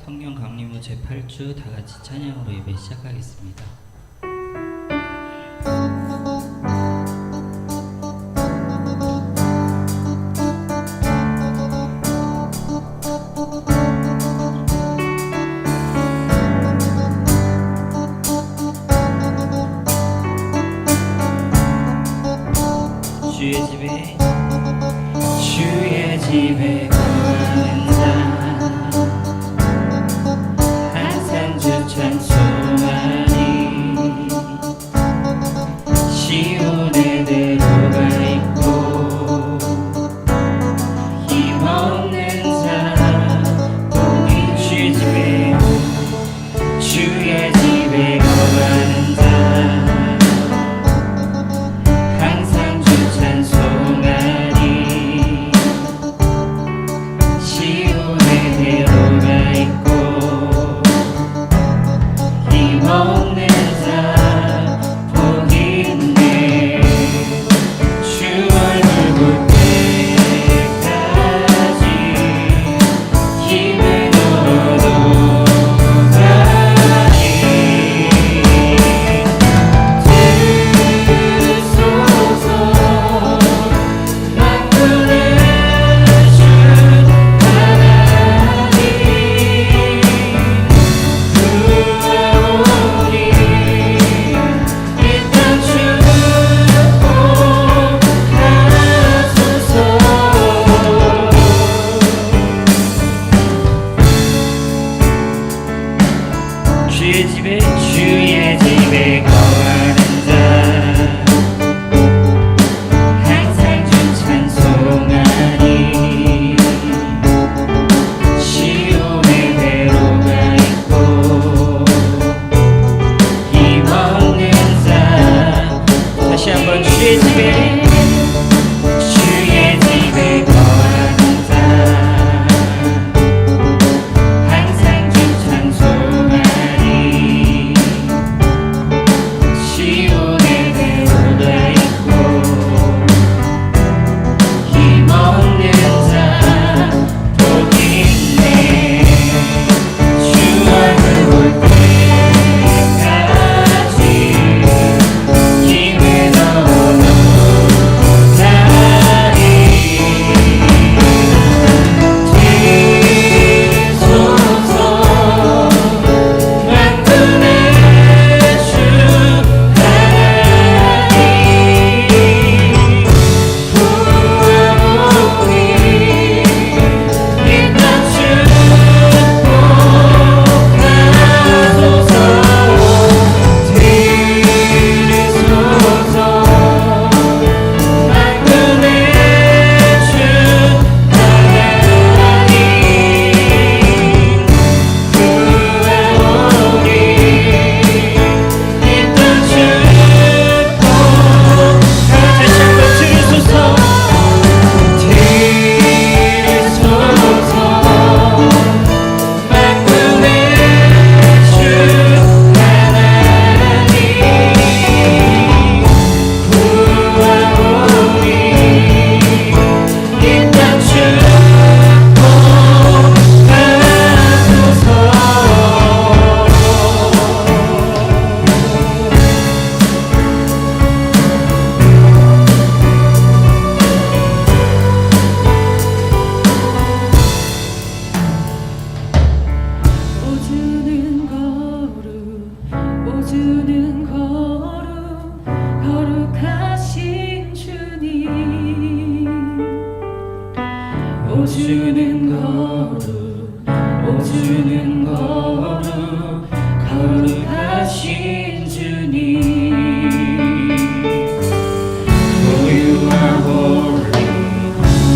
성령 강림후 제8주 다같이 찬양으로 예배 시작하겠습니다. 주의 집에 거하는 자 항상 주 찬송하니 시온에 들어가 있고 힘없는 자 복이 주의 집에 거하는 자 항상 주 찬송하니 시온에 들어가 있고 힘없는 자 복이 있네. 주 얼굴 볼 때까지 힘을 얻어가니 들소서 만군의 주 하나님 구하오니 이 땅 축복하소서. 주의 집에 거하는 자 항상 주 찬송하니 시온에 들어가 있고 힘없는 자 다시 한번 주의 집에 거하는 자 항상 주 찬송하니 시온에 들어가 있고 힘없는 자 복이 있네. 주 얼굴 볼 때까지 힘을 얻어가니 들소서 만군의 주 하나님 구하오니 이 땅 축복하소서. 들소서 만군의 주 하나님 구하오니 이 땅 축복하소서. 다시 한번 들소서 만군의 주 하나님 구하오니 이 땅 오주는 거룩 거룩하신 주님 오주는 거룩 거룩하신 주님 For you are holy,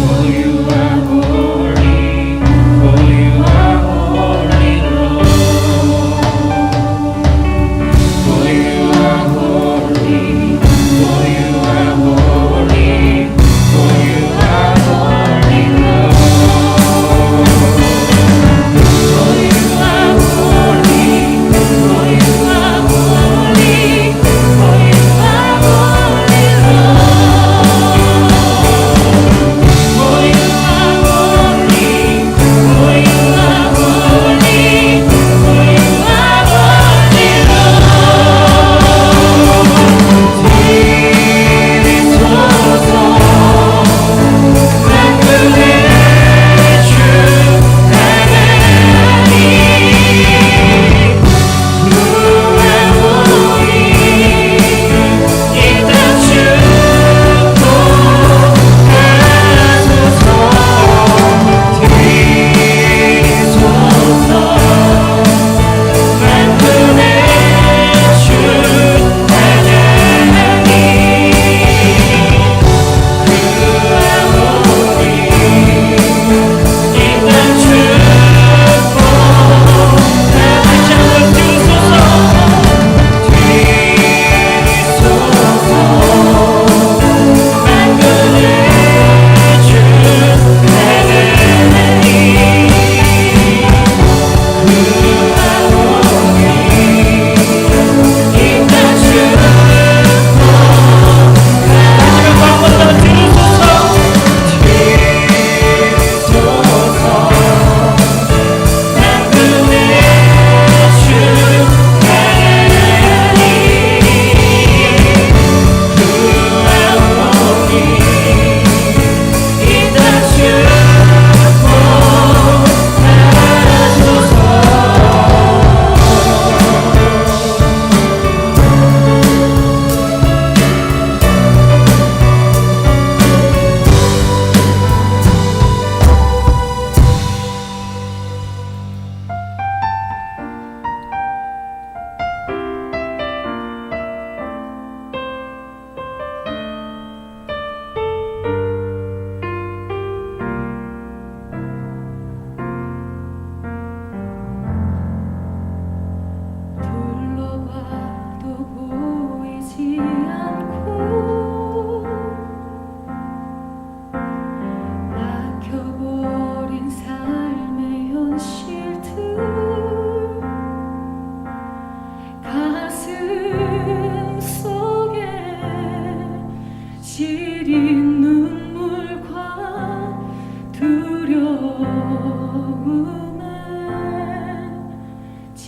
for you are holy, for you are holy Lord. For you are holy, for you are holy, for you are holy Lord. For you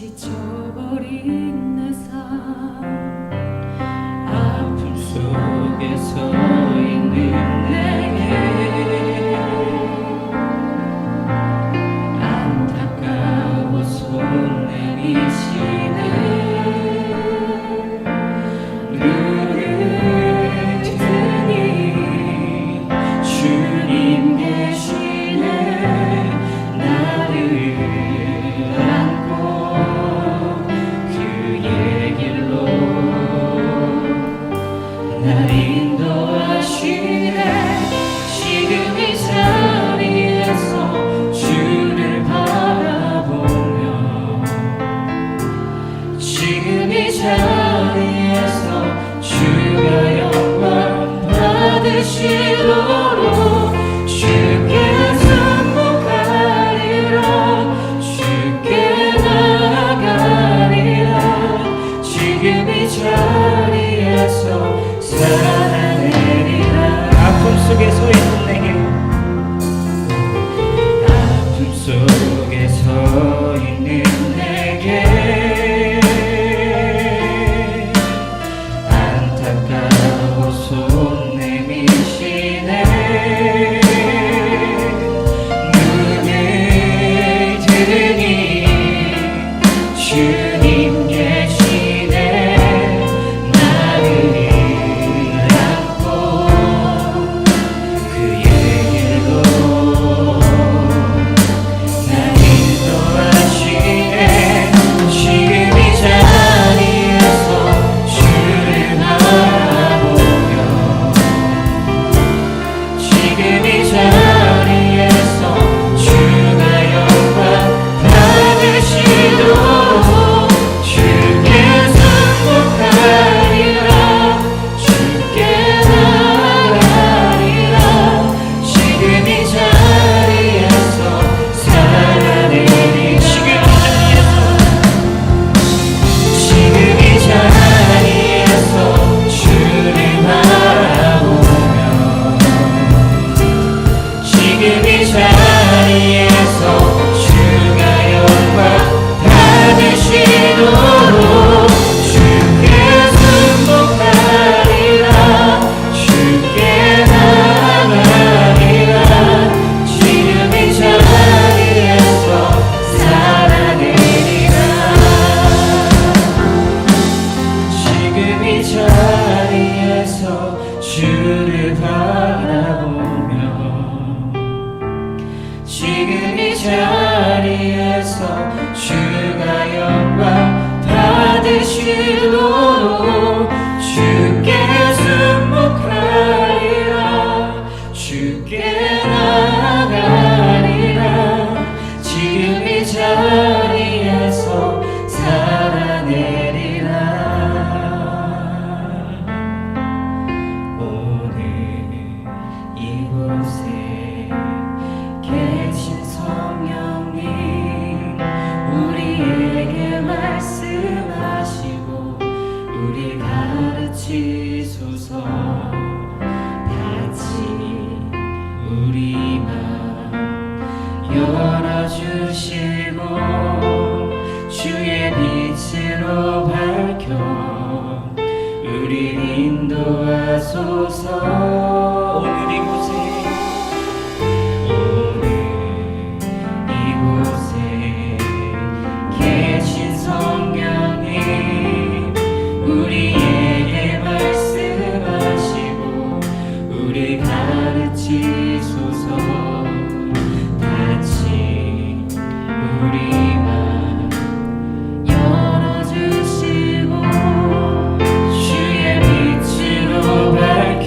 지쳐버린 내 삶 아픔 속에 서 있는 내게 안타까워 손 내미시네. 눈을 뜨니 주님 계시네. 나를 안고 그의 길로 날 인도하시네. 지금 이 자리에서 주를 바라보며 지금 이 자리에서 주가 영광 받으시도록 주께 승복하리라. 주께 나아가리라. 지금 이 자리에서 살아내리라. 아픔 속에 서 있는 내게 아픔 속에 서 있는 내게 안타까워 손 내미시네. 눈을 뜨니 주님 계시네. 나를 안고 그의 길로 날 인도하시네. 지금 이 자리에서 주를 바라보며 지금 이 자리에서 주가 영광 받으시도록 주께 승복하리라. 주께 나아가리라. 지금 이 자리에서 살아내리. 지금 이 자리에서 주를 바라보며 지금 이 자리에서 주가 영광 받으시도록 주께 승복하리라. 주께 나아가리라. 지금 이 자리에서 살아내리라. 지금 이 자리에서 주를 바라보며 지금 이 자리에서 주가 영광 받으시도록 주께 승복하리라. 주께 나아가리라. 지금 이 자리에서 살아내리라. 오늘 이곳에 계신 성령님 우리에게 말씀하시고 우리 가르치소서. 같이 우리 맘 열어주시고 주의 빛으로 밝혀 우리 인도하소서. 오늘 이곳에 계신 성령님 우리에게 말씀하시고 우리 가르치소서. 같이 우리 맘 열어주시고 주의 빛으로 밝혀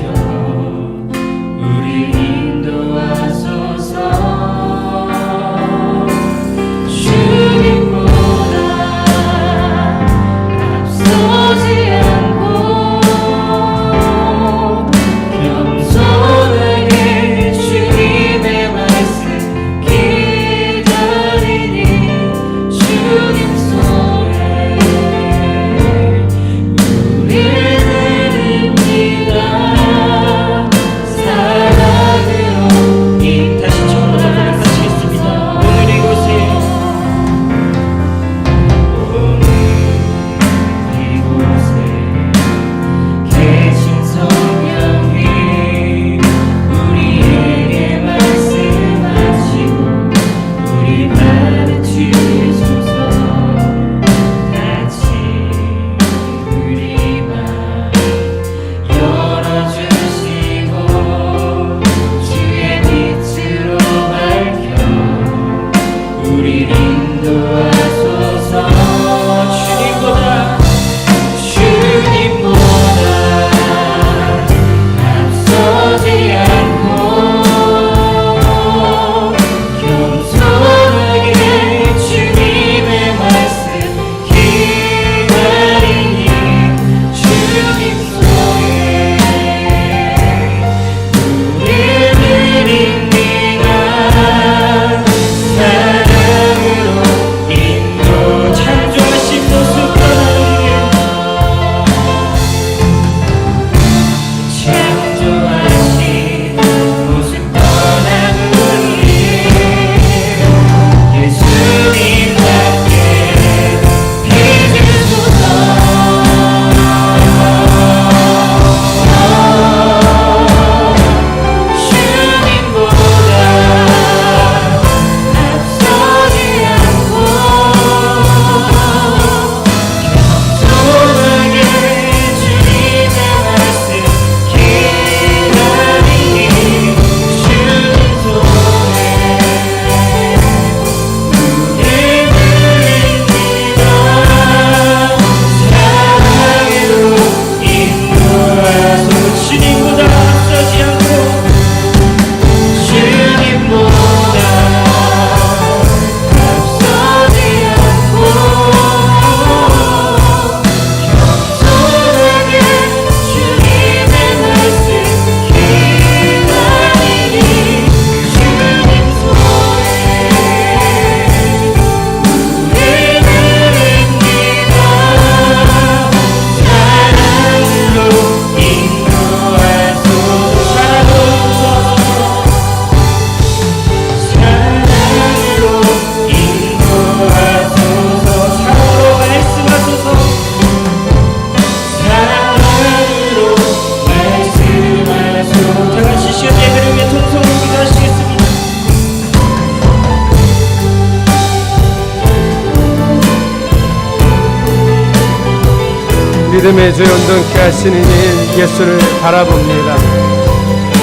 믿음의 주 온전케 하시는 이인 예수를 바라봅니다.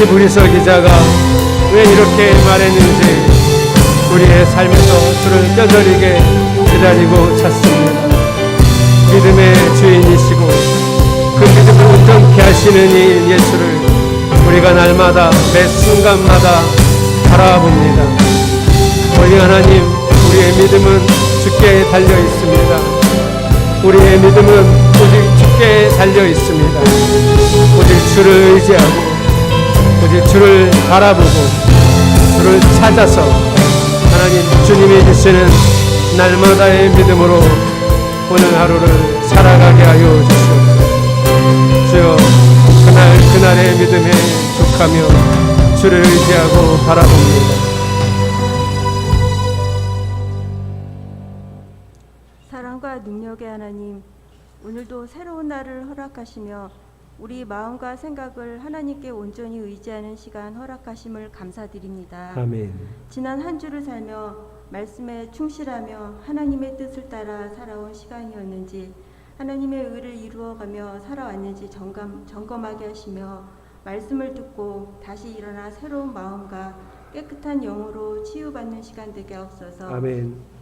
히브리서 기자가 왜 이렇게 말했는지 우리의 삶에서 주를 뼈저리게 기다리고 찾습니다. 믿음의 주인이시고 그 믿음을 온전케 하시는 이인 예수를 우리가 날마다 매 순간마다 바라봅니다. 우리 하나님, 우리의 믿음은 주께 달려 있습니다. 우리의 믿음은 오직 주께 달려 있습니다. 오직 주를 의지하고 오직 주를 바라보고 주를 찾아서 하나님 주님이 주시는 날마다의 믿음으로 오늘 하루를 살아가게 하여 주시옵소서. 주여, 그날의 믿음에 족하며 주를 의지하고 바라봅니다. 사랑과 능력의 하나님, 오늘도 새로운 날을 허락하시며 우리 마음과 생각을 하나님께 온전히 의지하는 시간 허락하심을 감사드립니다. 아멘. 지난 한 주를 살며 말씀에 충실하며 하나님의 뜻을 따라 살아온 시간이었는지, 하나님의 의를 이루어가며 살아왔는지 점검하게 하시며 말씀을 듣고 다시 일어나 새로운 마음과 깨끗한 영으로 치유받는 시간 되게 하옵소서. 아멘.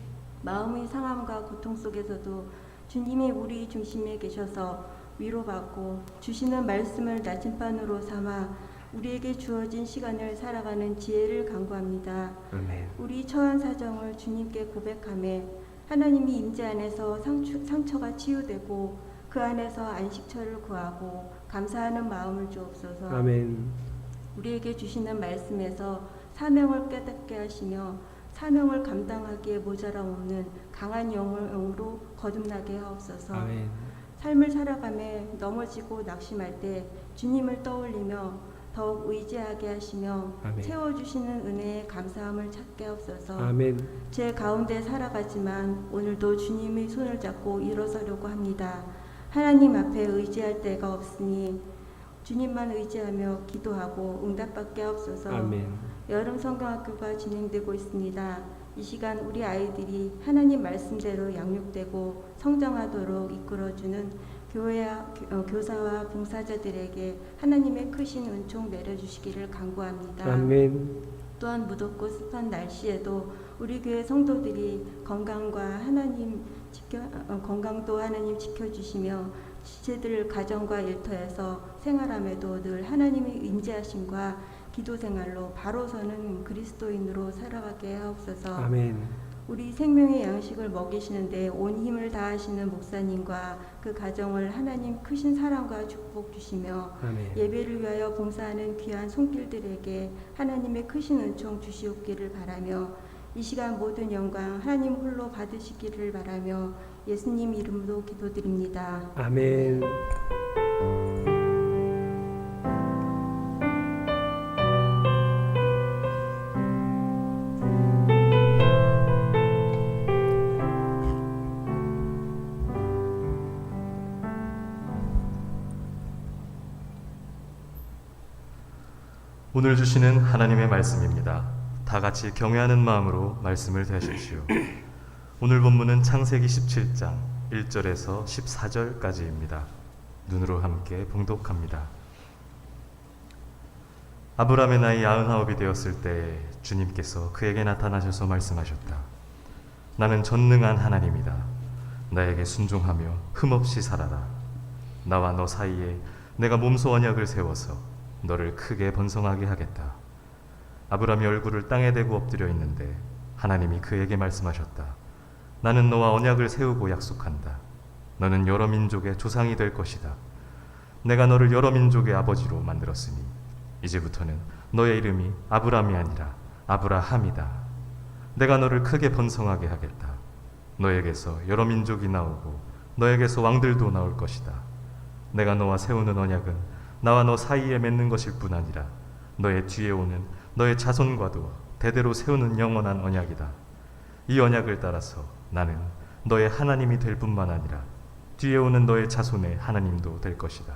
마음의 상함과 고통 속에서도 주님이 우리 중심에 계셔서 위로받고 주시는 말씀을 나침반으로 삼아 우리에게 주어진 시간을 살아가는 지혜를 간구합니다. 아멘. 우리 처한 사정을 주님께 고백하며 하나님이 임재 안에서 상처가 치유되고 그 안에서 안식처를 구하고 감사하는 마음을 주옵소서. 아멘. 우리에게 주시는 말씀에서 사명을 깨닫게 하시며 사명을 감당하기에 모자람 없는 강한 영으로 거듭나게 하옵소서. 아멘. 삶을 살아가며 넘어지고 낙심할 때 주님을 떠올리며 더욱 의지하게 하시며 아멘. 채워주시는 은혜에 감사함을 찾게 하옵소서. 아멘. 제 가운데 살아가지만 오늘도 주님의 손을 잡고 일어서려고 합니다. 하나님 앞에 의지할 데가 없으니 주님만 의지하며 기도하고 응답받게 하옵소서. 아멘. 여름 성경학교가 진행되고 있습니다. 이 시간 우리 아이들이 하나님 말씀대로 양육되고 성장하도록 이끌어주는 교사와 봉사자들에게 하나님의 크신 은총 내려주시기를 간구합니다. 아멘. 또한 무덥고 습한 날씨에도 우리 교회 성도들이 건강도 하나님 지켜주시며 지체들 가정과 일터에서 생활함에도 늘 하나님의 임재하심과 기도 생활로 바로 서는 그리스도인으로 살아가게 하옵소서. 아멘. 우리 생명의 양식을 먹이시는데 온 힘을 다하시는 목사님과 그 가정을 하나님 크신 사랑과 축복 주시며 아멘. 예배를 위하여 봉사하는 귀한 손길들에게 하나님의 크신 은총 주시옵기를 바라며 이 시간 모든 영광 하나님 홀로 받으시기를 바라며 예수님 이름으로 기도드립니다. 아멘. 오늘 주시는 하나님의 말씀입니다. 다 같이 경외하는 마음으로 말씀을 대하십시오. 오늘 본문은 창세기 17장 1절에서 14절까지입니다. 눈으로 함께 봉독합니다. 아브라함의 나이 99이 되었을 때 주님께서 그에게 나타나셔서 말씀하셨다. 나는 전능한 하나님이다. 나에게 순종하며 흠없이 살아라. 나와 너 사이에 내가 몸소 언약을 세워서 너를 크게 번성하게 하겠다. 아브라함이 얼굴을 땅에 대고 엎드려 있는데 하나님이 그에게 말씀하셨다. 나는 너와 언약을 세우고 약속한다. 너는 여러 민족의 조상이 될 것이다. 내가 너를 여러 민족의 아버지로 만들었으니 이제부터는 너의 이름이 아브라함이 아니라 아브라함이다. 내가 너를 크게 번성하게 하겠다. 너에게서 여러 민족이 나오고 너에게서 왕들도 나올 것이다. 내가 너와 세우는 언약은 나와 너 사이에 맺는 것일 뿐 아니라 너의 뒤에 오는 너의 자손과도 대대로 세우는 영원한 언약이다. 이 언약을 따라서 나는 너의 하나님이 될 뿐만 아니라 뒤에 오는 너의 자손의 하나님도 될 것이다.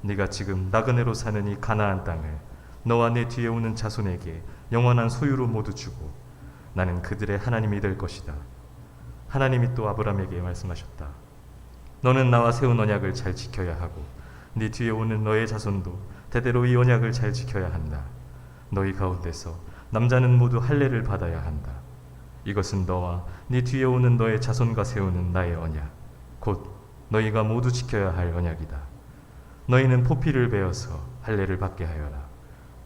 네가 지금 나그네로 사는 이 가나안 땅을 너와 내 뒤에 오는 자손에게 영원한 소유로 모두 주고 나는 그들의 하나님이 될 것이다. 하나님이 또 아브라함에게 말씀하셨다. 너는 나와 세운 언약을 잘 지켜야 하고 네 뒤에 오는 너의 자손도 대대로 이 언약을 잘 지켜야 한다. 너희 가운데서 남자는 모두 할례를 받아야 한다. 이것은 너와 네 뒤에 오는 너의 자손과 세우는 나의 언약, 곧 너희가 모두 지켜야 할 언약이다. 너희는 포피를 베어서 할례를 받게 하여라.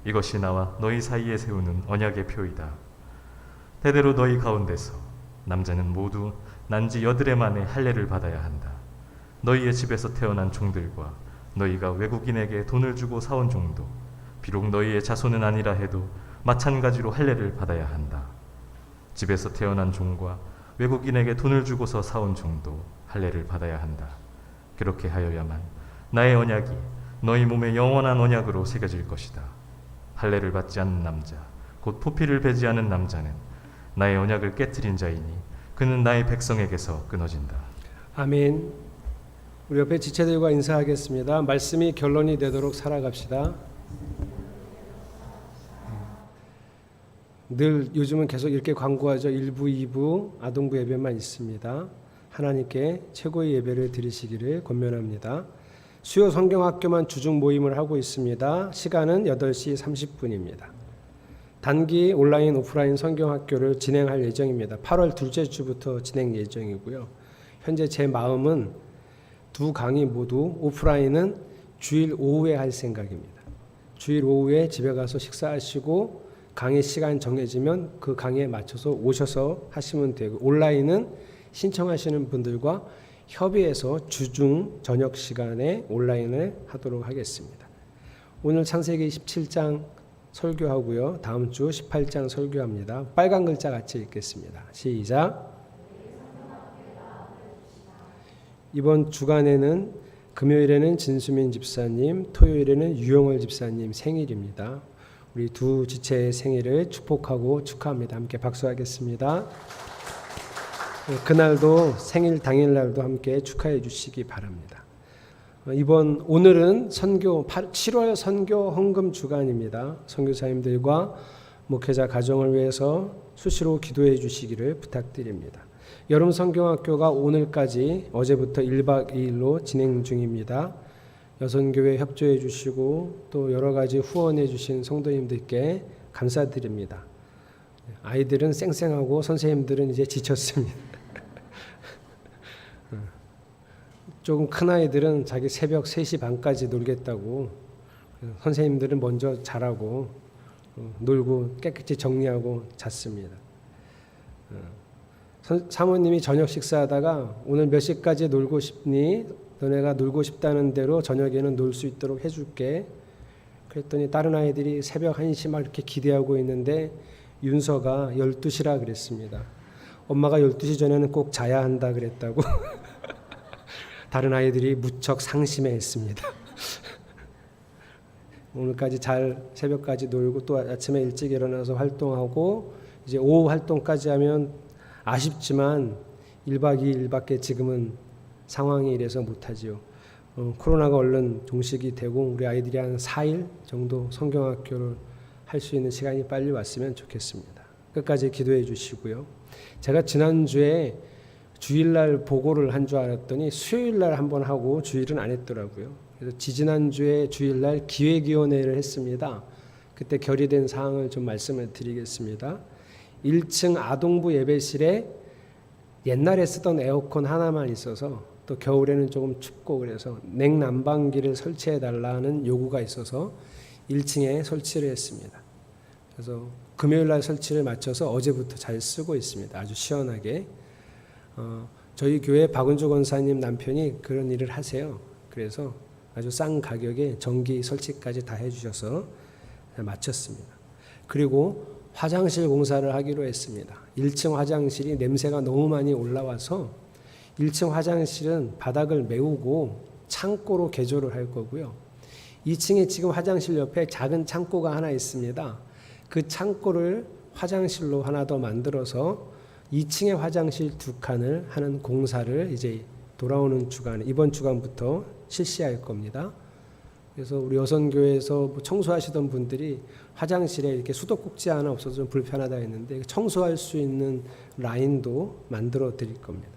이것이 나와 너희 사이에 세우는 언약의 표이다. 대대로 너희 가운데서 남자는 모두 난지 8해 만에 할례를 받아야 한다. 너희의 집에서 태어난 종들과 너희가 외국인에게 돈을 주고 사온 종도 비록 너희의 자손은 아니라 해도 마찬가지로 할례를 받아야 한다. 집에서 태어난 종과 외국인에게 돈을 주고서 사온 종도 할례를 받아야 한다. 그렇게 하여야만 나의 언약이 너희 몸에 영원한 언약으로 새겨질 것이다. 할례를 받지 않는 남자, 곧 포피를 베지 않은 남자는 나의 언약을 깨뜨린 자이니 그는 나의 백성에게서 끊어진다. 아멘. 우리 옆에 지체들과 인사하겠습니다. 말씀이 결론이 되도록 살아갑시다. 늘 요즘은 계속 이렇게 광고하죠. 1부, 2부 아동부 예배만 있습니다. 하나님께 최고의 예배를 드리시기를 권면합니다. 수요 성경학교만 주중 모임을 하고 있습니다. 시간은 8시 30분입니다. 단기 온라인 오프라인 성경학교를 진행할 예정입니다. 8월 둘째 주부터 진행 예정이고요. 현재 제 마음은 두 강의 모두 오프라인은 주일 오후에 할 생각입니다. 주일 오후에 집에 가서 식사하시고 강의 시간 정해지면 그 강의에 맞춰서 오셔서 하시면 되고, 온라인은 신청하시는 분들과 협의해서 주중 저녁 시간에 온라인을 하도록 하겠습니다. 오늘 창세기 17장 설교하고요. 다음 주 18장 설교합니다. 빨간 글자 같이 읽겠습니다. 시작. 이번 주간에는 금요일에는 진수민 집사님, 토요일에는 유영월 집사님 생일입니다. 우리 두 지체의 생일을 축복하고 축하합니다. 함께 박수하겠습니다. 그날도 생일 당일날도 함께 축하해 주시기 바랍니다. 오늘은 7월 선교 헌금 주간입니다. 선교사님들과 목회자 가정을 위해서 수시로 기도해 주시기를 부탁드립니다. 여름 성경학교가 오늘까지 어제부터 1박 2일로 진행 중입니다. 여선교회 협조해 주시고 또 여러 가지 후원해 주신 성도님들께 감사드립니다. 아이들은 쌩쌩하고 선생님들은 이제 지쳤습니다. 조금 큰 아이들은 자기 새벽 3시 반까지 놀겠다고, 선생님들은 먼저 자라고 놀고 깨끗이 정리하고 잤습니다. 사모님이 저녁 식사하다가 오늘 몇 시까지 놀고 싶니? 너네가 놀고 싶다는 대로 저녁에는 놀 수 있도록 해줄게. 그랬더니 다른 아이들이 새벽 1시 막 이렇게 기대하고 있는데 윤서가 12시라 그랬습니다. 엄마가 12시 전에는 꼭 자야 한다 그랬다고 다른 아이들이 무척 상심해했습니다. 오늘까지 잘 새벽까지 놀고 또 아침에 일찍 일어나서 활동하고 이제 오후 활동까지 하면 아쉽지만 1박 2일밖에 지금은 상황이 이래서 못하지요. 코로나가 얼른 종식이 되고 우리 아이들이 한 4일 정도 성경학교를 할 수 있는 시간이 빨리 왔으면 좋겠습니다. 끝까지 기도해 주시고요. 제가 지난주에 주일날 보고를 한 줄 알았더니 수요일날 한번 하고 주일은 안 했더라고요. 그래서 지지난주에 주일날 기획위원회를 했습니다. 그때 결의된 사항을 좀 말씀을 드리겠습니다. 1층 아동부 예배실에 옛날에 쓰던 에어컨 하나만 있어서 또 겨울에는 조금 춥고 그래서 냉난방기를 설치해 달라는 요구가 있어서 1층에 설치를 했습니다. 그래서 금요일날 설치를 마쳐서 어제부터 잘 쓰고 있습니다. 아주 시원하게. 저희 교회 박은주 권사님 남편이 그런 일을 하세요. 그래서 아주 싼 가격에 전기 설치까지 다 해주셔서 마쳤습니다. 그리고 화장실 공사를 하기로 했습니다. 1층 화장실이 냄새가 너무 많이 올라와서 1층 화장실은 바닥을 메우고 창고로 개조를 할 거고요. 2층에 지금 화장실 옆에 작은 창고가 하나 있습니다. 그 창고를 화장실로 하나 더 만들어서 2층의 화장실 2칸을 하는 공사를 이제 돌아오는 주간, 이번 주간부터 실시할 겁니다. 그래서 우리 여선교회에서 청소하시던 분들이 화장실에 이렇게 수도꼭지 하나 없어서 좀 불편하다 했는데 청소할 수 있는 라인도 만들어 드릴 겁니다.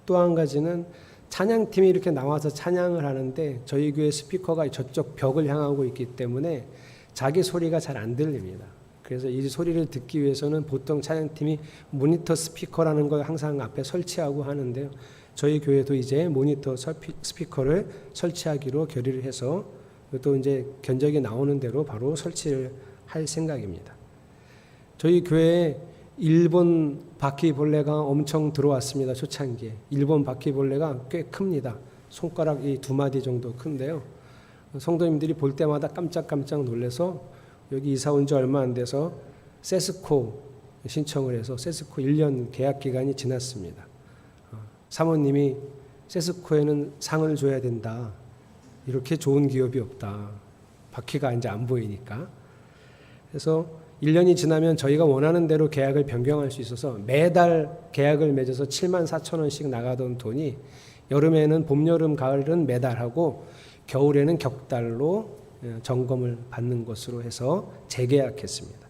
또 한 가지는 찬양팀이 이렇게 나와서 찬양을 하는데 저희 교회 스피커가 저쪽 벽을 향하고 있기 때문에 자기 소리가 잘 안 들립니다. 그래서 이 소리를 듣기 위해서는 보통 찬양팀이 모니터 스피커라는 걸 항상 앞에 설치하고 하는데요. 저희 교회도 이제 모니터 스피커를 설치하기로 결의를 해서 또 이제 견적이 나오는 대로 바로 설치를 할 생각입니다. 저희 교회에 일본 바퀴벌레가 엄청 들어왔습니다. 초창기에. 일본 바퀴벌레가 꽤 큽니다. 손가락 이 2마디 정도 큰데요. 성도님들이 볼 때마다 깜짝깜짝 놀라서 여기 이사 온 지 얼마 안 돼서 세스코 신청을 해서 세스코 1년 계약 기간이 지났습니다. 사모님이 세스코에는 상을 줘야 된다. 이렇게 좋은 기업이 없다. 바퀴가 이제 안 보이니까. 그래서 1년이 지나면 저희가 원하는 대로 계약을 변경할 수 있어서 매달 계약을 맺어서 74,000원씩 나가던 돈이 여름에는 봄, 여름, 가을은 매달 하고 겨울에는 격달로 점검을 받는 것으로 해서 재계약했습니다.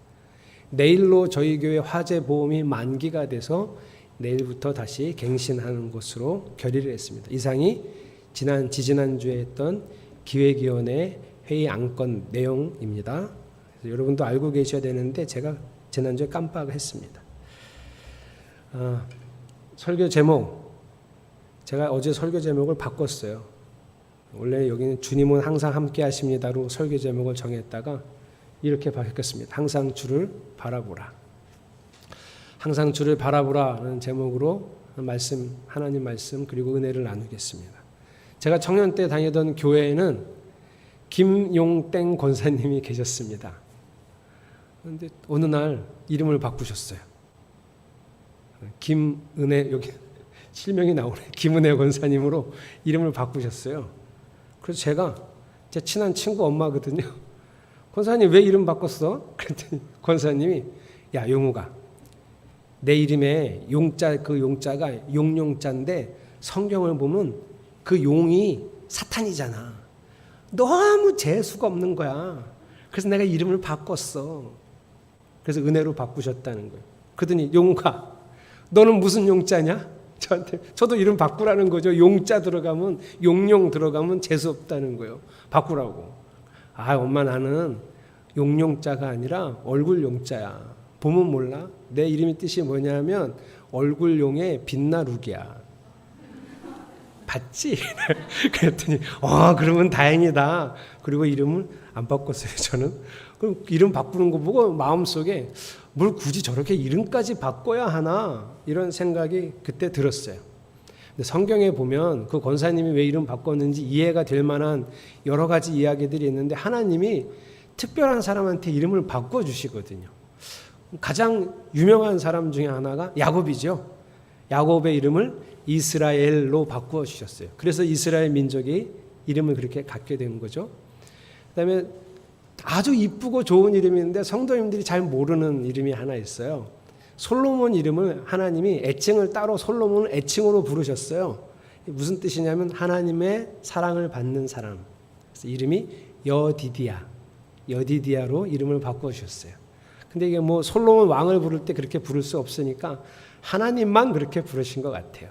내일로 저희 교회 화재 보험이 만기가 돼서 내일부터 다시 갱신하는 것으로 결의를 했습니다. 이상이 지지난주에 했던 기획위원회 회의 안건 내용입니다. 여러분도 알고 계셔야 되는데 제가 지난주에 깜빡했습니다. 설교 제목, 제가 어제 설교 제목을 바꿨어요. 원래 여기는 주님은 항상 함께 하십니다로 설교 제목을 정했다가 이렇게 바뀌었습니다. 항상 주를 바라보라. 항상 주를 바라보라는 제목으로 말씀, 하나님 말씀 그리고 은혜를 나누겠습니다. 제가 청년 때 다니던 교회에는 김용땡 권사님이 계셨습니다. 그런데 어느 날 이름을 바꾸셨어요. 김은혜, 여기 실명이 나오네. 김은혜 권사님으로 이름을 바꾸셨어요. 그래서 제가 제 친한 친구 엄마거든요. 권사님 왜 이름 바꿨어? 그랬더니 권사님이 야 용우가 내 이름에 용자 그 용자가 용용자인데 성경을 보면 그 용이 사탄이잖아. 너무 재수가 없는 거야. 그래서 내가 이름을 바꿨어. 그래서 은혜로 바꾸셨다는 거예요. 그러더니 용우가 너는 무슨 용자냐? 저한테 저도 이름 바꾸라는 거죠. 용자 들어가면 용용 들어가면 재수 없다는 거예요. 바꾸라고. 아 엄마 나는 용용자가 아니라 얼굴용자야. 보면 몰라? 내 이름의 뜻이 뭐냐면 얼굴용의 빛나루기야. 봤지? 그랬더니 그러면 다행이다. 그리고 이름을 안 바꿨어요. 저는 그럼 이름 바꾸는 거 보고 마음속에 뭘 굳이 저렇게 이름까지 바꿔야 하나 이런 생각이 그때 들었어요. 근데 성경에 보면 그 권사님이 왜 이름 바꿨는지 이해가 될 만한 여러 가지 이야기들이 있는데 하나님이 특별한 사람한테 이름을 바꿔주시거든요. 가장 유명한 사람 중에 하나가 야곱이죠. 야곱의 이름을 이스라엘로 바꾸어 주셨어요. 그래서 이스라엘 민족이 이름을 그렇게 갖게 된 거죠. 그다음에 아주 이쁘고 좋은 이름이 있는데 성도님들이 잘 모르는 이름이 하나 있어요. 솔로몬 이름을 하나님이 애칭을 따로 솔로몬을 애칭으로 부르셨어요. 무슨 뜻이냐면 하나님의 사랑을 받는 사람. 그래서 이름이 여디디아로 이름을 바꿔주셨어요. 근데 이게 뭐 솔로몬 왕을 부를 때 그렇게 부를 수 없으니까 하나님만 그렇게 부르신 것 같아요.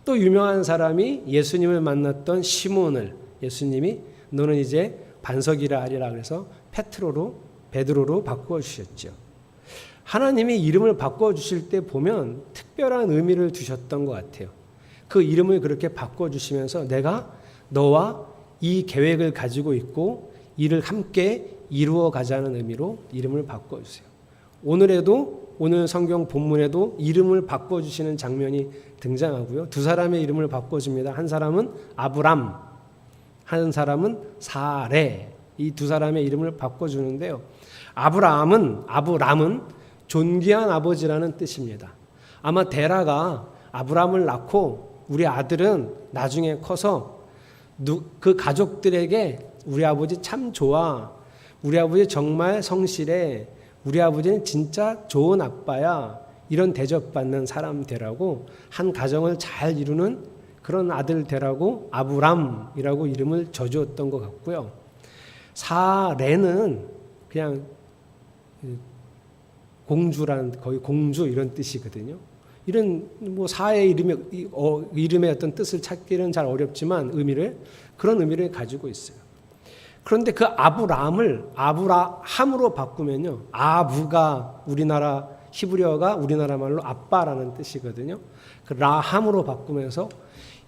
또 유명한 사람이 예수님을 만났던 시몬을 예수님이 너는 이제 반석이라 하리라 그래서 베드로로 바꾸어 주셨죠. 하나님이 이름을 바꿔 주실 때 보면 특별한 의미를 두셨던 것 같아요. 그 이름을 그렇게 바꿔 주시면서 내가 너와 이 계획을 가지고 있고 이를 함께 이루어 가자는 의미로 이름을 바꿔 주세요. 오늘 성경 본문에도 이름을 바꿔 주시는 장면이 등장하고요. 두 사람의 이름을 바꿔 줍니다. 한 사람은 아브람, 한 사람은 사레. 이 두 사람의 이름을 바꿔 주는데요. 아브람은 존귀한 아버지라는 뜻입니다. 아마 데라가 아브람을 낳고 우리 아들은 나중에 커서 그 가족들에게 우리 아버지 참 좋아. 우리 아버지 정말 성실해. 우리 아버지는 진짜 좋은 아빠야. 이런 대접받는 사람 되라고 한 가정을 잘 이루는 그런 아들 되라고 아브람이라고 이름을 져주었던 것 같고요. 사레는 그냥 공주라는 거의 공주 이런 뜻이거든요. 이런 뭐 사의 이름의 어떤 뜻을 찾기는 잘 어렵지만 그런 의미를 가지고 있어요. 그런데 그 아브라함을 아브라함으로 바꾸면요. 아부가 우리나라 히브리어가 우리나라 말로 아빠라는 뜻이거든요. 그 라함으로 바꾸면서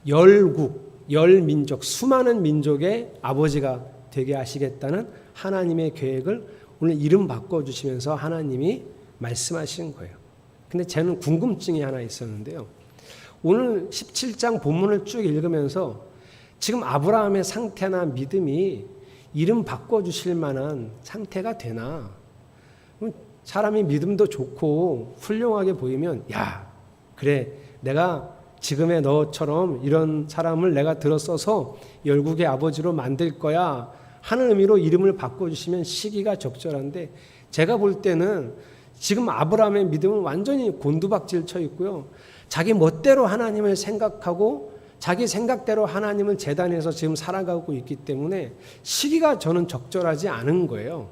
열국, 열민족, 수많은 민족의 아버지가 되게 하시겠다는 하나님의 계획을 오늘 이름 바꿔주시면서 하나님이 말씀하신 거예요. 근데 저는 궁금증이 하나 있었는데요. 오늘 17장 본문을 쭉 읽으면서 지금 아브라함의 상태나 믿음이 이름 바꿔주실 만한 상태가 되나? 사람이 믿음도 좋고 훌륭하게 보이면 야, 그래, 내가 지금의 너처럼 이런 사람을 내가 들어서서 열국의 아버지로 만들 거야 하는 의미로 이름을 바꿔주시면 시기가 적절한데, 제가 볼 때는 지금 아브라함의 믿음은 완전히 곤두박질 쳐 있고요. 자기 멋대로 하나님을 생각하고 자기 생각대로 하나님을 재단해서 지금 살아가고 있기 때문에 시기가 저는 적절하지 않은 거예요.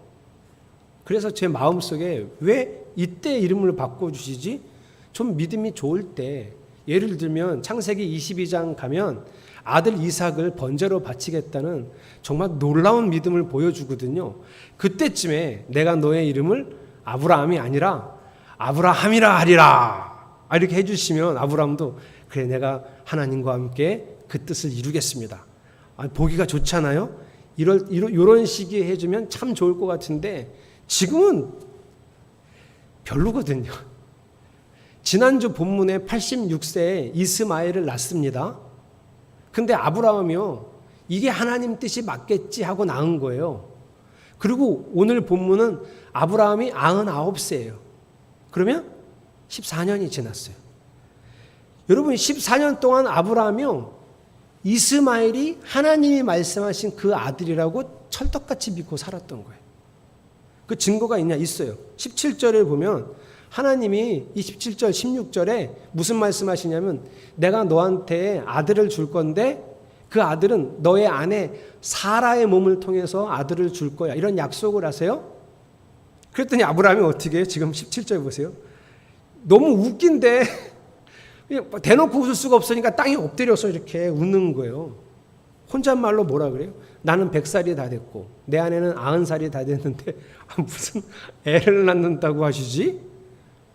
그래서 제 마음속에 왜 이때 이름을 바꿔주시지? 좀 믿음이 좋을 때, 예를 들면 창세기 22장 가면 아들 이삭을 번제로 바치겠다는 정말 놀라운 믿음을 보여주거든요. 그때쯤에 내가 너의 이름을 아브라함이 아니라 아브라함이라 하리라 이렇게 해주시면 아브라함도 그래, 내가 하나님과 함께 그 뜻을 이루겠습니다. 보기가 좋잖아요. 이런 시기에 해주면 참 좋을 것 같은데 지금은 별로거든요. 지난주 본문에 86세에 이스마엘을 낳습니다. 근데 아브라함이요, 이게 하나님 뜻이 맞겠지 하고 낳은 거예요. 그리고 오늘 본문은 아브라함이 99세예요. 그러면 14년이 지났어요. 여러분, 14년 동안 아브라함이요, 이스마엘이 하나님이 말씀하신 그 아들이라고 철떡같이 믿고 살았던 거예요. 그 증거가 있냐? 있어요. 17절에 보면 하나님이 이 17절 16절에 무슨 말씀하시냐면 내가 너한테 아들을 줄 건데 그 아들은 너의 아내 사라의 몸을 통해서 아들을 줄 거야, 이런 약속을 하세요. 그랬더니 아브라함이 어떻게 해요? 지금 17절 보세요. 너무 웃긴데 대놓고 웃을 수가 없으니까 땅에 엎드려서 이렇게 웃는 거예요. 혼잣말로 뭐라 그래요? 나는 100살이 다 됐고 내 아내는 90살이 다 됐는데 무슨 애를 낳는다고 하시지?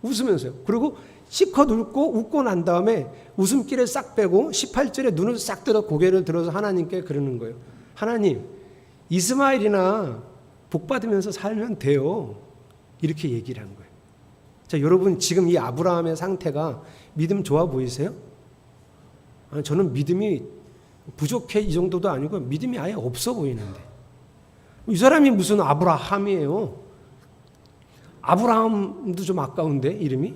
웃으면서요. 그리고 실컷 웃고 난 다음에 웃음기를 싹 빼고 18절에 눈을 싹 들어 고개를 들어서 하나님께 그러는 거예요. 하나님, 이스마엘이나 복 받으면서 살면 돼요. 이렇게 얘기를 한 거예요. 자, 여러분, 지금 이 아브라함의 상태가 믿음 좋아 보이세요? 아니, 저는 믿음이 부족해 이 정도도 아니고 믿음이 아예 없어 보이는데, 이 사람이 무슨 아브라함이에요? 아브라함도 좀 아까운데 이름이?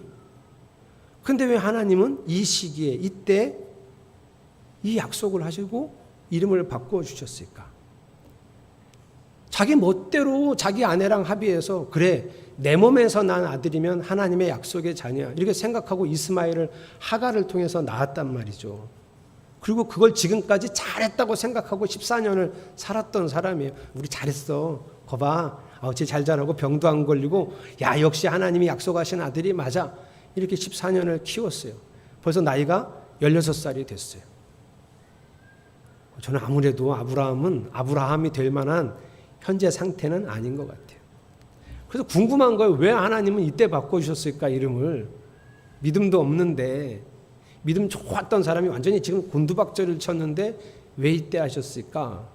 근데 왜 하나님은 이 시기에 이때 이 약속을 하시고 이름을 바꿔주셨을까? 자기 멋대로 자기 아내랑 합의해서 그래, 내 몸에서 난 아들이면 하나님의 약속의 자녀야 이렇게 생각하고 이스마엘을 하갈을 통해서 낳았단 말이죠. 그리고 그걸 지금까지 잘했다고 생각하고 14년을 살았던 사람이에요. 우리 잘했어, 거봐, 쟤 잘 자라고 병도 안 걸리고, 야, 역시 하나님이 약속하신 아들이 맞아, 이렇게 14년을 키웠어요. 벌써 나이가 16살이 됐어요. 저는 아무래도 아브라함이 될 만한 현재 상태는 아닌 것 같아요. 그래서 궁금한 거예요. 왜 하나님은 이때 바꿔주셨을까, 이름을? 믿음도 없는데, 믿음 좋았던 사람이 완전히 지금 곤두박질을 쳤는데 왜 이때 하셨을까?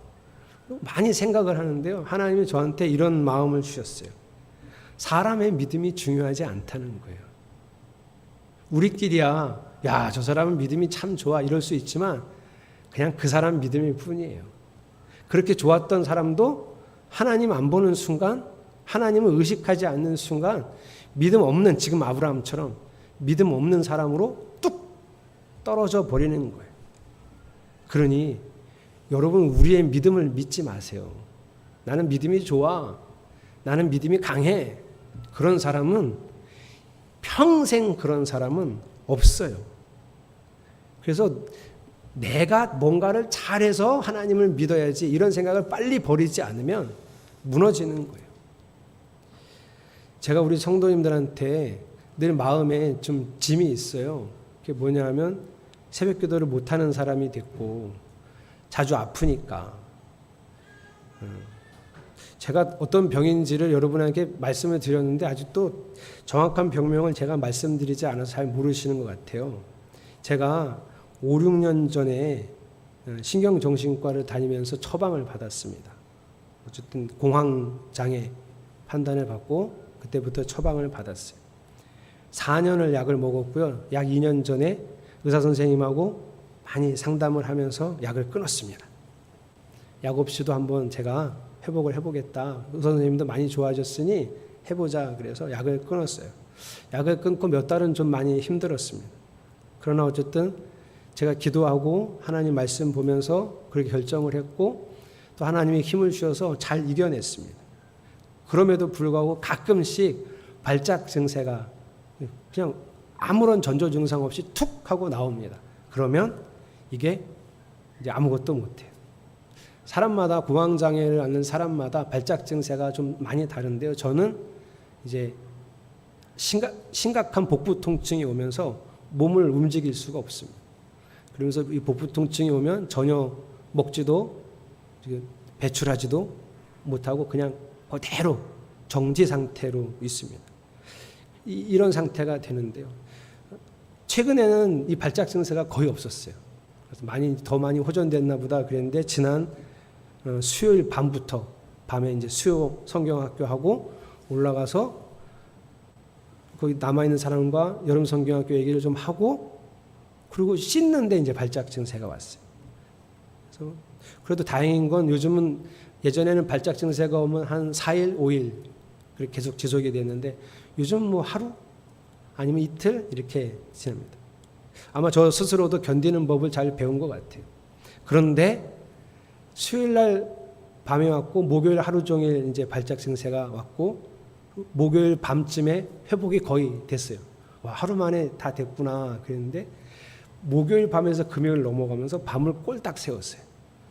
많이 생각을 하는데요. 하나님이 저한테 이런 마음을 주셨어요. 사람의 믿음이 중요하지 않다는 거예요. 우리끼리야, 야, 저 사람은 믿음이 참 좋아, 이럴 수 있지만 그냥 그 사람 믿음일 뿐이에요. 그렇게 좋았던 사람도 하나님 안 보는 순간, 하나님을 의식하지 않는 순간 믿음 없는, 지금 아브라함처럼 믿음 없는 사람으로 뚝 떨어져 버리는 거예요. 그러니 여러분, 우리의 믿음을 믿지 마세요. 나는 믿음이 좋아, 나는 믿음이 강해, 그런 사람은 평생 그런 사람은 없어요. 그래서 내가 뭔가를 잘해서 하나님을 믿어야지, 이런 생각을 빨리 버리지 않으면 무너지는 거예요. 제가 우리 성도님들한테 늘 마음에 좀 짐이 있어요. 그게 뭐냐 하면 새벽 기도를 못하는 사람이 됐고 자주 아프니까 제가 어떤 병인지를 여러분에게 말씀을 드렸는데 아직도 정확한 병명을 제가 말씀드리지 않아서 잘 모르시는 것 같아요. 제가 5, 6년 전에 신경정신과를 다니면서 처방을 받았습니다. 어쨌든 공황장애 판단을 받고 그때부터 처방을 받았어요. 4년을 약을 먹었고요. 약 2년 전에 의사 선생님하고 많이 상담을 하면서 약을 끊었습니다. 약 없이도 한번 제가 회복을 해보겠다. 의사 선생님도 많이 좋아졌으니 해보자. 그래서 약을 끊었어요. 약을 끊고 몇 달은 좀 많이 힘들었습니다. 그러나 어쨌든 제가 기도하고 하나님 말씀 보면서 그렇게 결정을 했고 또 하나님이 힘을 주셔서 잘 이겨냈습니다. 그럼에도 불구하고 가끔씩 발작 증세가 그냥 아무런 전조 증상 없이 툭 하고 나옵니다. 그러면 이게 이제 아무것도 못해요. 사람마다 공황장애를 앓는 사람마다 발작 증세가 좀 많이 다른데요. 저는 이제 심각한 복부 통증이 오면서 몸을 움직일 수가 없습니다. 그러면서 이 복부 통증이 오면 전혀 먹지도 배출하지도 못하고 그냥 그대로 정지 상태로 있습니다. 이런 상태가 되는데요. 최근에는 이 발작 증세가 거의 없었어요. 그래서 더 많이 호전됐나 보다 그랬는데 지난 수요일 밤부터 밤에 이제 수요 성경학교 하고 올라가서 거기 남아 있는 사람과 여름 성경학교 얘기를 좀 하고 그리고 씻는데 이제 발작 증세가 왔어요. 그래서 그래도 다행인 건 요즘은 예전에는 발작 증세가 오면 한 4일, 5일 그렇게 계속 지속이 됐는데 요즘 뭐 하루 아니면 이틀 이렇게 지납니다. 아마 저 스스로도 견디는 법을 잘 배운 것 같아요. 그런데 수요일 날 밤에 왔고 목요일 하루 종일 이제 발작 증세가 왔고 목요일 밤쯤에 회복이 거의 됐어요. 와, 하루 만에 다 됐구나 그랬는데 목요일 밤에서 금요일 넘어가면서 밤을 꼴딱 새웠어요.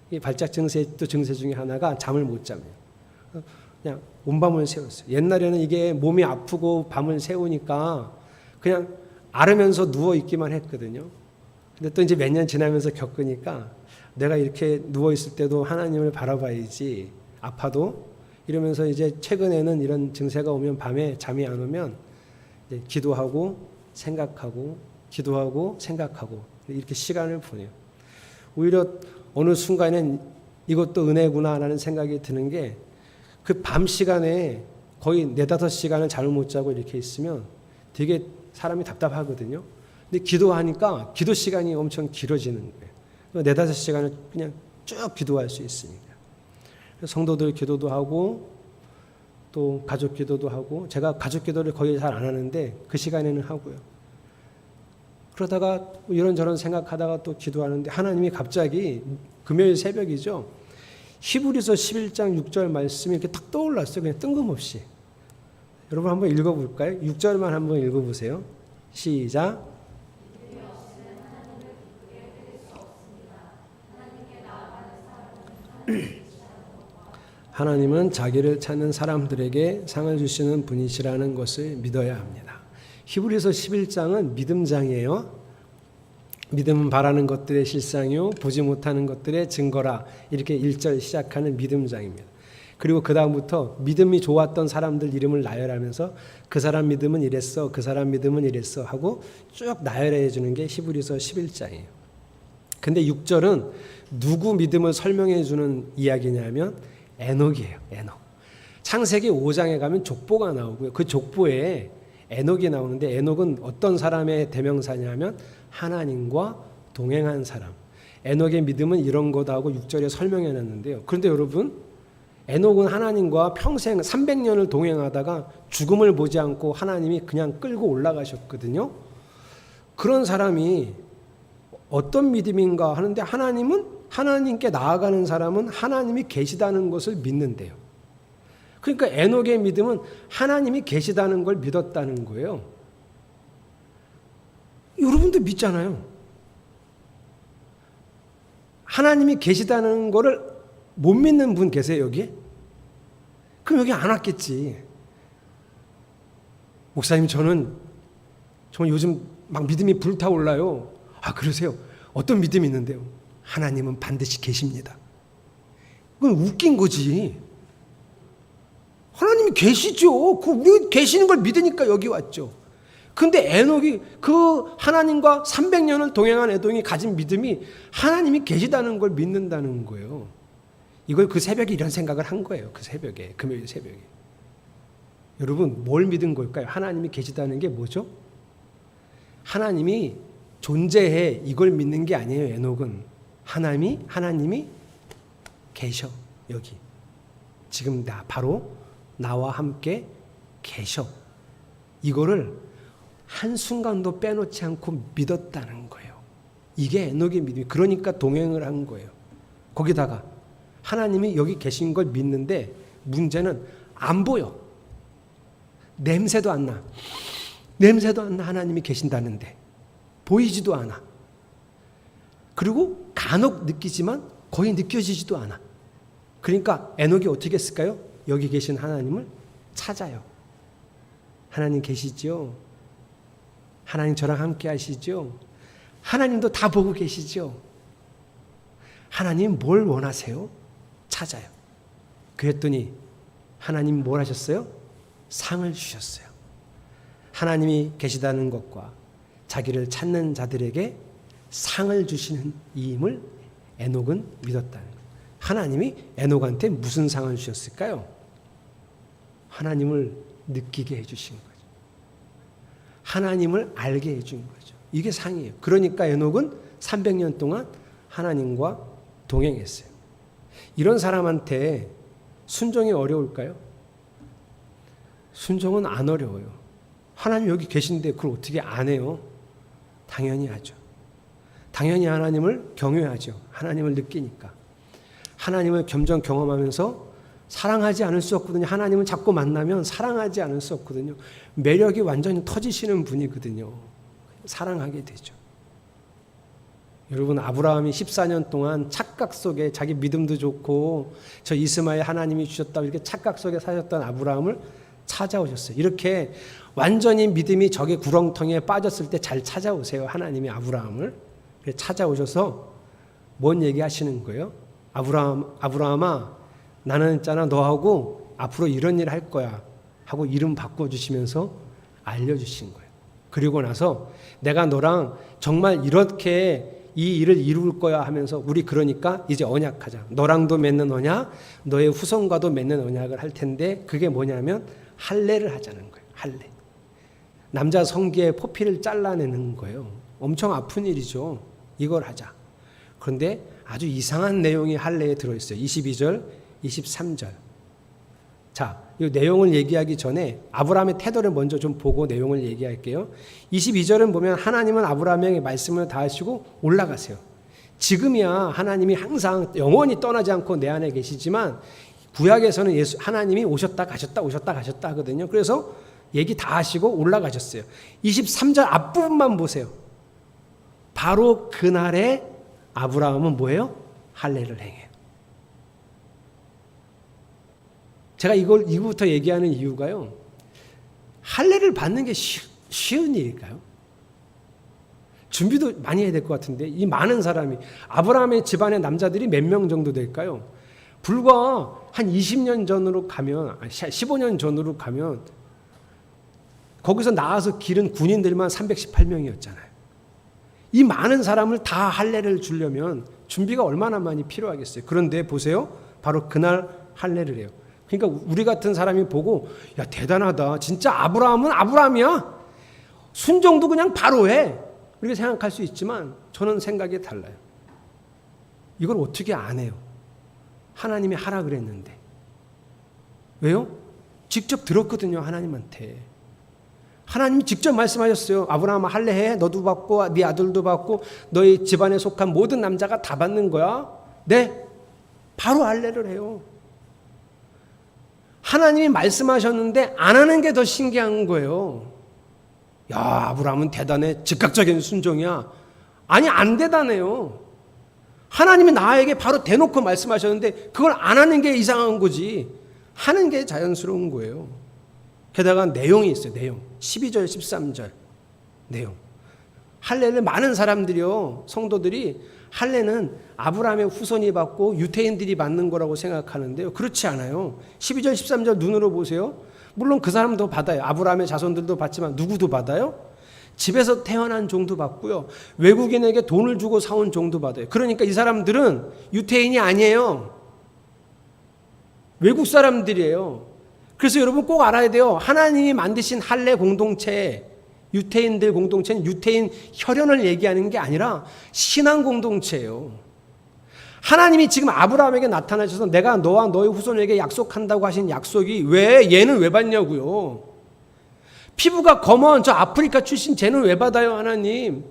이 발작 증세 또 증세 중에 하나가 잠을 못 자면 그냥 온밤을 새웠어요. 옛날에는 이게 몸이 아프고 밤을 새우니까 그냥 앓으면서 누워 있기만 했거든요. 근데 또 이제 몇 년 지나면서 겪으니까 내가 이렇게 누워 있을 때도 하나님을 바라봐야지 아파도 이러면서 이제 최근에는 이런 증세가 오면 밤에 잠이 안 오면 이제 기도하고 생각하고 기도하고 생각하고 이렇게 시간을 보내요. 오히려 어느 순간엔 이것도 은혜구나라는 생각이 드는 게 그 밤 시간에 거의 4-5시간을 잠을 못 자고 이렇게 있으면 되게 사람이 답답하거든요. 근데 기도하니까 기도 시간이 엄청 길어지는 거예요. 4-5시간을 그냥 쭉 기도할 수 있으니까. 성도들 기도도 하고 또 가족 기도도 하고 제가 가족 기도를 거의 잘 안 하는데 그 시간에는 하고요. 그러다가 이런저런 생각하다가 또 기도하는데 하나님이 갑자기 금요일 새벽이죠. 히브리서 11장 6절 말씀이 이렇게 딱 떠올랐어요. 그냥 뜬금없이. 여러분 한번 읽어볼까요? 6절만 한번 읽어보세요. 시작. 하나님은 자기를 찾는 사람들에게 상을 주시는 분이시라는 것을 믿어야 합니다. 히브리서 11장은 믿음장이에요. 믿음은 바라는 것들의 실상이요 보지 못하는 것들의 증거라 이렇게 1절 시작하는 믿음장입니다. 그리고 그 다음부터 믿음이 좋았던 사람들 이름을 나열하면서 그 사람 믿음은 이랬어 그 사람 믿음은 이랬어 하고 쭉 나열해 주는 게 히브리서 11장이에요. 근데 6절은 누구 믿음을 설명해 주는 이야기냐면 에녹이에요. 에녹. 창세기 5장에 가면 족보가 나오고요. 그 족보에 에녹이 나오는데 에녹은 어떤 사람의 대명사냐면 하나님과 동행한 사람. 에녹의 믿음은 이런 거다 하고 6절에 설명해 놨는데요. 그런데 여러분 에녹은 하나님과 평생 300년을 동행하다가 죽음을 보지 않고 하나님이 그냥 끌고 올라가셨거든요. 그런 사람이 어떤 믿음인가 하는데 하나님은 하나님께 나아가는 사람은 하나님이 계시다는 것을 믿는데요. 그러니까 에녹의 믿음은 하나님이 계시다는 걸 믿었다는 거예요. 여러분도 믿잖아요. 하나님이 계시다는 거를 못 믿는 분 계세요, 여기? 그럼 여기 안 왔겠지. 목사님, 저는 정말 요즘 막 믿음이 불타올라요. 아, 그러세요? 어떤 믿음이 있는데요? 하나님은 반드시 계십니다. 그건 웃긴 거지. 하나님이 계시죠. 우리 계시는 걸 믿으니까 여기 왔죠. 근데 에녹이 그 하나님과 300년을 동행한 에녹이 가진 믿음이 하나님이 계시다는 걸 믿는다는 거예요. 이걸 그 새벽에 이런 생각을 한 거예요. 그 새벽에, 금요일 새벽에. 여러분, 뭘 믿은 걸까요? 하나님이 계시다는 게 뭐죠? 하나님이 존재해, 이걸 믿는 게 아니에요. 에녹은 하나님이 계셔. 여기 지금 바로 나와 함께 계셔. 이거를 한순간도 빼놓지 않고 믿었다는 거예요. 이게 에녹의 믿음이. 그러니까 동행을 한 거예요. 거기다가 하나님이 여기 계신 걸 믿는데 문제는 안 보여. 냄새도 안 나. 하나님이 계신다는데 보이지도 않아. 그리고 간혹 느끼지만 거의 느껴지지도 않아. 그러니까 에녹이 어떻게 했을까요? 여기 계신 하나님을 찾아요. 하나님 계시죠? 하나님 저랑 함께 하시죠? 하나님도 다 보고 계시죠? 하나님 뭘 원하세요? 찾아요. 그랬더니 하나님 뭘 하셨어요? 상을 주셨어요. 하나님이 계시다는 것과 자기를 찾는 자들에게 상을 주시는 이임을 에녹은 믿었다는 거예요. 하나님이 에녹한테 무슨 상을 주셨을까요? 하나님을 느끼게 해주신 거죠. 하나님을 알게 해준 거죠. 이게 상이에요. 그러니까 에녹은 300년 동안 하나님과 동행했어요. 이런 사람한테 순종이 어려울까요? 순종은 안 어려워요. 하나님 여기 계신데 그걸 어떻게 안 해요? 당연히 하죠. 당연히 하나님을 경외하죠. 하나님을 느끼니까. 하나님을 점점 경험하면서 사랑하지 않을 수 없거든요. 하나님은 자꾸 만나면 사랑하지 않을 수 없거든요. 매력이 완전히 터지시는 분이거든요. 사랑하게 되죠. 여러분, 아브라함이 14년 동안 착각 속에 자기 믿음도 좋고 저 이스마엘 하나님이 주셨다고 이렇게 착각 속에 사셨던 아브라함을 찾아오셨어요. 이렇게 완전히 믿음이 적의 구렁텅이에 빠졌을 때 잘 찾아오세요. 하나님이 아브라함을 찾아오셔서 뭔 얘기하시는 거예요? 아브라함아, 나는 있잖아 너하고 앞으로 이런 일 할 거야 하고 이름 바꿔주시면서 알려주신 거예요. 그리고 나서 내가 너랑 정말 이렇게 이 일을 이룰 거야 하면서 우리 그러니까 이제 언약하자. 너랑도 맺는 언약, 너의 후손과도 맺는 언약을 할 텐데 그게 뭐냐면 할례를 하자는 거예요. 할례. 남자 성기의 포피를 잘라내는 거예요. 엄청 아픈 일이죠. 이걸 하자. 그런데 아주 이상한 내용이 할례에 들어있어요. 22절, 23절. 자, 이 내용을 얘기하기 전에 아브라함의 태도를 먼저 좀 보고 내용을 얘기할게요. 22절은 보면 하나님은 아브라함에게 말씀을 다 하시고 올라가세요. 지금이야 하나님이 항상 영원히 떠나지 않고 내 안에 계시지만 구약에서는 하나님이 오셨다 가셨다 하거든요. 그래서 얘기 다 하시고 올라가셨어요. 23절 앞부분만 보세요. 바로 그날에 아브라함은 뭐예요? 할례를 행해요. 제가 이거부터 얘기하는 이유가요. 할례를 받는 게 쉬운 일일까요? 준비도 많이 해야 될 것 같은데 이 많은 사람이 아브라함의 집안의 남자들이 몇 명 정도 될까요? 불과 한 20년 전으로 가면 15년 전으로 가면 거기서 나와서 기른 군인들만 318명이었잖아요. 이 많은 사람을 다 할례를 주려면 준비가 얼마나 많이 필요하겠어요. 그런데 보세요. 바로 그날 할례를 해요. 그러니까 우리 같은 사람이 보고 야 대단하다. 진짜 아브라함은 아브라함이야. 순종도 그냥 바로 해. 이렇게 생각할 수 있지만 저는 생각이 달라요. 이걸 어떻게 안 해요? 하나님이 하라 그랬는데. 왜요? 직접 들었거든요. 하나님한테. 하나님이 직접 말씀하셨어요. 아브라함아 할례해. 너도 받고 네 아들도 받고 너희 집안에 속한 모든 남자가 다 받는 거야. 네. 바로 할례를 해요. 하나님이 말씀하셨는데 안 하는 게 더 신기한 거예요. 야, 아브라함은 대단해. 즉각적인 순종이야. 아니, 안 대단해요. 하나님이 나에게 바로 대놓고 말씀하셨는데 그걸 안 하는 게 이상한 거지. 하는 게 자연스러운 거예요. 게다가 내용이 있어요. 내용. 12절, 13절. 내용. 할례를 많은 사람들이요, 성도들이 할례는 아브라함의 후손이 받고 유태인들이 받는 거라고 생각하는데요. 그렇지 않아요. 12절 13절 눈으로 보세요. 물론 그 사람도 받아요. 아브라함의 자손들도 받지만 누구도 받아요? 집에서 태어난 종도 받고요. 외국인에게 돈을 주고 사온 종도 받아요. 그러니까 이 사람들은 유태인이 아니에요. 외국 사람들이에요. 그래서 여러분 꼭 알아야 돼요. 하나님이 만드신 할례 공동체, 유태인들 공동체는 유태인 혈연을 얘기하는 게 아니라 신앙 공동체예요. 하나님이 지금 아브라함에게 나타나셔서 내가 너와 너의 후손에게 약속한다고 하신 약속이 왜 얘는 왜 받냐고요. 피부가 검은 저 아프리카 출신 쟤는 왜 받아요 하나님.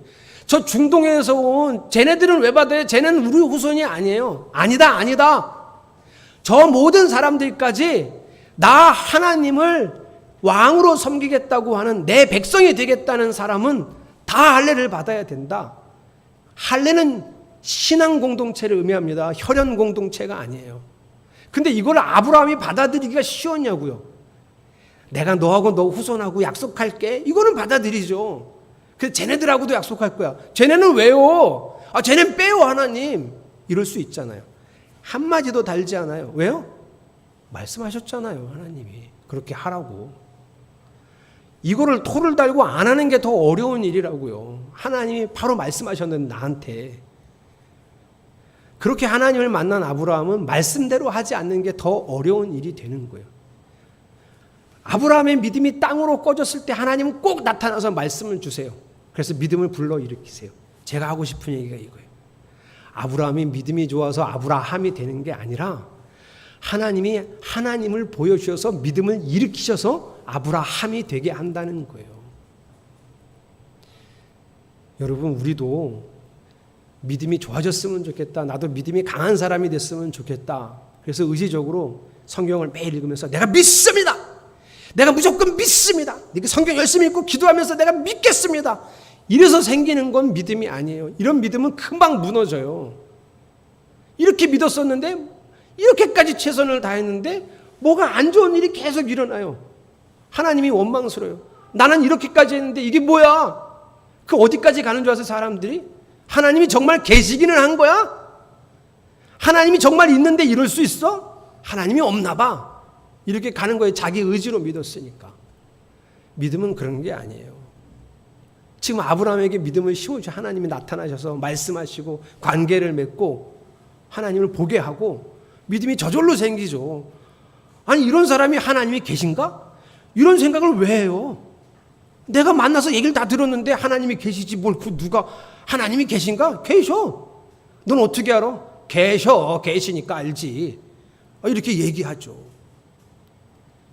저 중동에서 온 쟤네들은 왜 받아요. 쟤는 우리 후손이 아니에요. 아니다. 저 모든 사람들까지 나 하나님을 왕으로 섬기겠다고 하는 내 백성이 되겠다는 사람은 다 할례를 받아야 된다. 할례는 신앙 공동체를 의미합니다. 혈연 공동체가 아니에요. 근데 이걸 아브라함이 받아들이기가 쉬웠냐고요. 내가 너하고 너 후손하고 약속할게. 이거는 받아들이죠. 그래서 쟤네들하고도 약속할 거야. 쟤네는 왜요? 쟤네는 빼요 하나님. 이럴 수 있잖아요. 한마디도 달지 않아요. 왜요? 말씀하셨잖아요 하나님이. 그렇게 하라고. 이거를 토를 달고 안 하는 게 더 어려운 일이라고요. 하나님이 바로 말씀하셨는데 나한테. 그렇게 하나님을 만난 아브라함은 말씀대로 하지 않는 게 더 어려운 일이 되는 거예요. 아브라함의 믿음이 땅으로 꺼졌을 때 하나님은 꼭 나타나서 말씀을 주세요. 그래서 믿음을 불러일으키세요. 제가 하고 싶은 얘기가 이거예요. 아브라함이 믿음이 좋아서 아브라함이 되는 게 아니라 하나님이 하나님을 보여주셔서 믿음을 일으키셔서 아브라함이 되게 한다는 거예요. 여러분 우리도 믿음이 좋아졌으면 좋겠다. 나도 믿음이 강한 사람이 됐으면 좋겠다. 그래서 의지적으로 성경을 매일 읽으면서 내가 믿습니다. 내가 무조건 믿습니다. 성경 열심히 읽고 기도하면서 내가 믿겠습니다. 이래서 생기는 건 믿음이 아니에요. 이런 믿음은 금방 무너져요. 이렇게 믿었었는데 이렇게까지 최선을 다했는데 뭐가 안 좋은 일이 계속 일어나요. 하나님이 원망스러워요. 나는 이렇게까지 했는데 이게 뭐야? 그 어디까지 가는 줄 아세요 사람들이? 하나님이 정말 계시기는 한 거야? 하나님이 정말 있는데 이럴 수 있어? 하나님이 없나 봐. 이렇게 가는 거예요. 자기 의지로 믿었으니까. 믿음은 그런 게 아니에요. 지금 아브라함에게 믿음을 심어주셔. 하나님이 나타나셔서 말씀하시고 관계를 맺고 하나님을 보게 하고 믿음이 저절로 생기죠. 아니 이런 사람이 하나님이 계신가? 이런 생각을 왜 해요? 내가 만나서 얘기를 다 들었는데 하나님이 계시지 뭘 누가 하나님이 계신가? 계셔. 넌 어떻게 알아? 계시니까 알지. 이렇게 얘기하죠.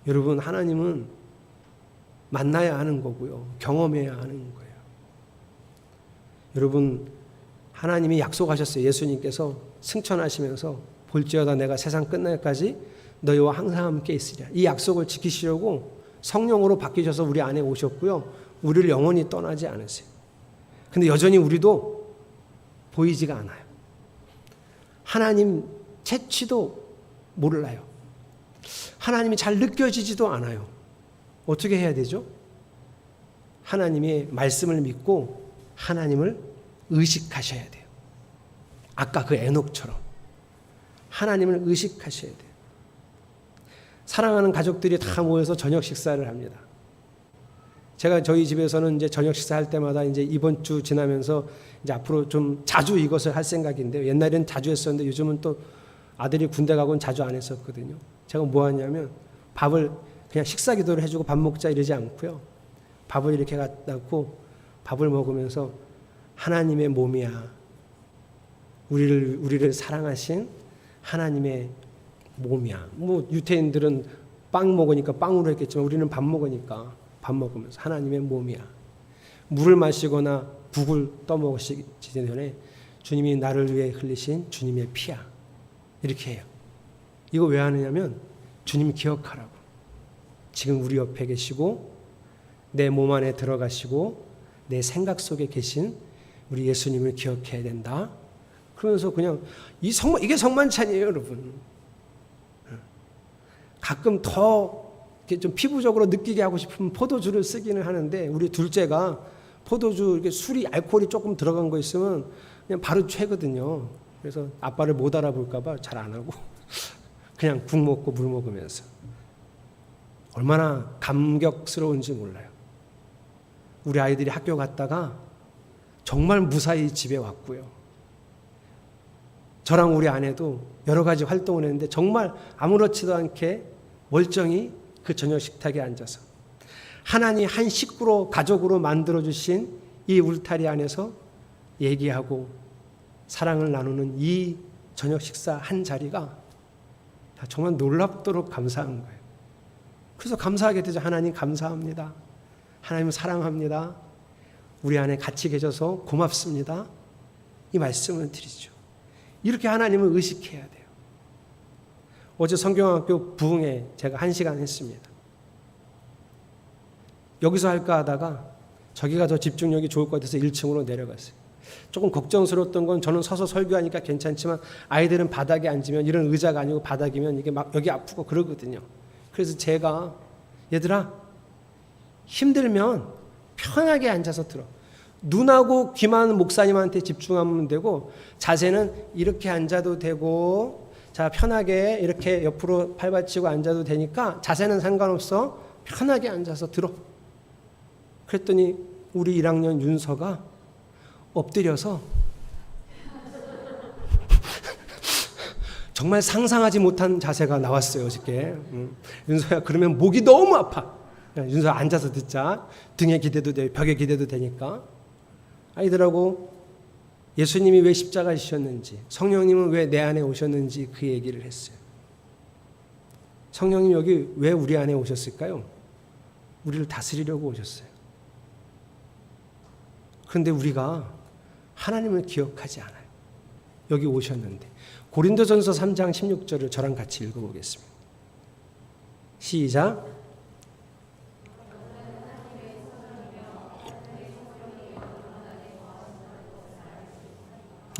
여러분 하나님은 만나야 하는 거고요. 경험해야 하는 거예요. 여러분 하나님이 약속하셨어요. 예수님께서 승천하시면서 볼지어다 내가 세상 끝날까지 너희와 항상 함께 있으리라. 이 약속을 지키시려고 성령으로 바뀌셔서 우리 안에 오셨고요. 우리를 영원히 떠나지 않으세요. 근데 여전히 우리도 보이지가 않아요. 하나님 채취도 몰라요. 하나님이 잘 느껴지지도 않아요. 어떻게 해야 되죠? 하나님의 말씀을 믿고 하나님을 의식하셔야 돼요. 아까 그 에녹처럼 하나님을 의식하셔야 돼요. 사랑하는 가족들이 다 모여서 저녁 식사를 합니다. 제가 저희 집에서는 이제 저녁 식사할 때마다 이제 이번 주 지나면서 이제 앞으로 좀 자주 이것을 할 생각인데요. 옛날에는 자주 했었는데 요즘은 또 아들이 군대 가고는 자주 안 했었거든요. 제가 뭐 하냐면 밥을 그냥 식사 기도를 해주고 밥 먹자 이러지 않고요. 밥을 이렇게 갖다 놓고 밥을 먹으면서 하나님의 몸이야. 우리를 사랑하신 하나님의 몸이야. 뭐 유태인들은 빵 먹으니까 빵으로 했겠지만 우리는 밥 먹으니까 밥 먹으면서 하나님의 몸이야. 물을 마시거나 국을 떠먹으시기 전에 주님이 나를 위해 흘리신 주님의 피야. 이렇게 해요. 이거 왜 하느냐면 주님 기억하라고. 지금 우리 옆에 계시고 내 몸 안에 들어가시고 내 생각 속에 계신 우리 예수님을 기억해야 된다. 그러면서 그냥 이게 성만찬이에요, 여러분. 가끔 더 좀 피부적으로 느끼게 하고 싶으면 포도주를 쓰기는 하는데 우리 둘째가 포도주 이렇게 술이 알코올이 조금 들어간 거 있으면 그냥 바로 취거든요. 그래서 아빠를 못 알아볼까 봐 잘 안 하고 그냥 국 먹고 물 먹으면서 얼마나 감격스러운지 몰라요. 우리 아이들이 학교 갔다가 정말 무사히 집에 왔고요. 저랑 우리 아내도 여러 가지 활동을 했는데 정말 아무렇지도 않게 멀쩡히 그 저녁 식탁에 앉아서 하나님 한 식구로 가족으로 만들어주신 이 울타리 안에서 얘기하고 사랑을 나누는 이 저녁 식사 한 자리가 정말 놀랍도록 감사한 거예요. 그래서 감사하게 되죠. 하나님 감사합니다. 하나님 사랑합니다. 우리 안에 같이 계셔서 고맙습니다. 이 말씀을 드리죠. 이렇게 하나님을 의식해야 돼요. 어제 성경학교 부흥회 제가 1시간 했습니다. 여기서 할까 하다가 저기가 더 집중력이 좋을 것 같아서 1층으로 내려갔어요. 조금 걱정스러웠던 건 저는 서서 설교하니까 괜찮지만 아이들은 바닥에 앉으면 이런 의자가 아니고 바닥이면 이게 막 여기 아프고 그러거든요. 그래서 제가 얘들아 힘들면 편하게 앉아서 들어. 눈하고 귀만 목사님한테 집중하면 되고 자세는 이렇게 앉아도 되고 자 편하게 이렇게 옆으로 팔 받치고 앉아도 되니까 자세는 상관없어. 편하게 앉아서 들어. 그랬더니 우리 1학년 윤서가 엎드려서 정말 상상하지 못한 자세가 나왔어요. 어저께. 윤서야 그러면 목이 너무 아파. 윤서 앉아서 듣자. 등에 기대도 돼, 벽에 기대도 되니까. 아이들하고 예수님이 왜 십자가에 지셨는지, 성령님은 왜 내 안에 오셨는지 그 얘기를 했어요. 성령님 여기 왜 우리 안에 오셨을까요? 우리를 다스리려고 오셨어요. 그런데 우리가 하나님을 기억하지 않아요. 여기 오셨는데. 고린도전서 3장 16절을 저랑 같이 읽어보겠습니다. 시작.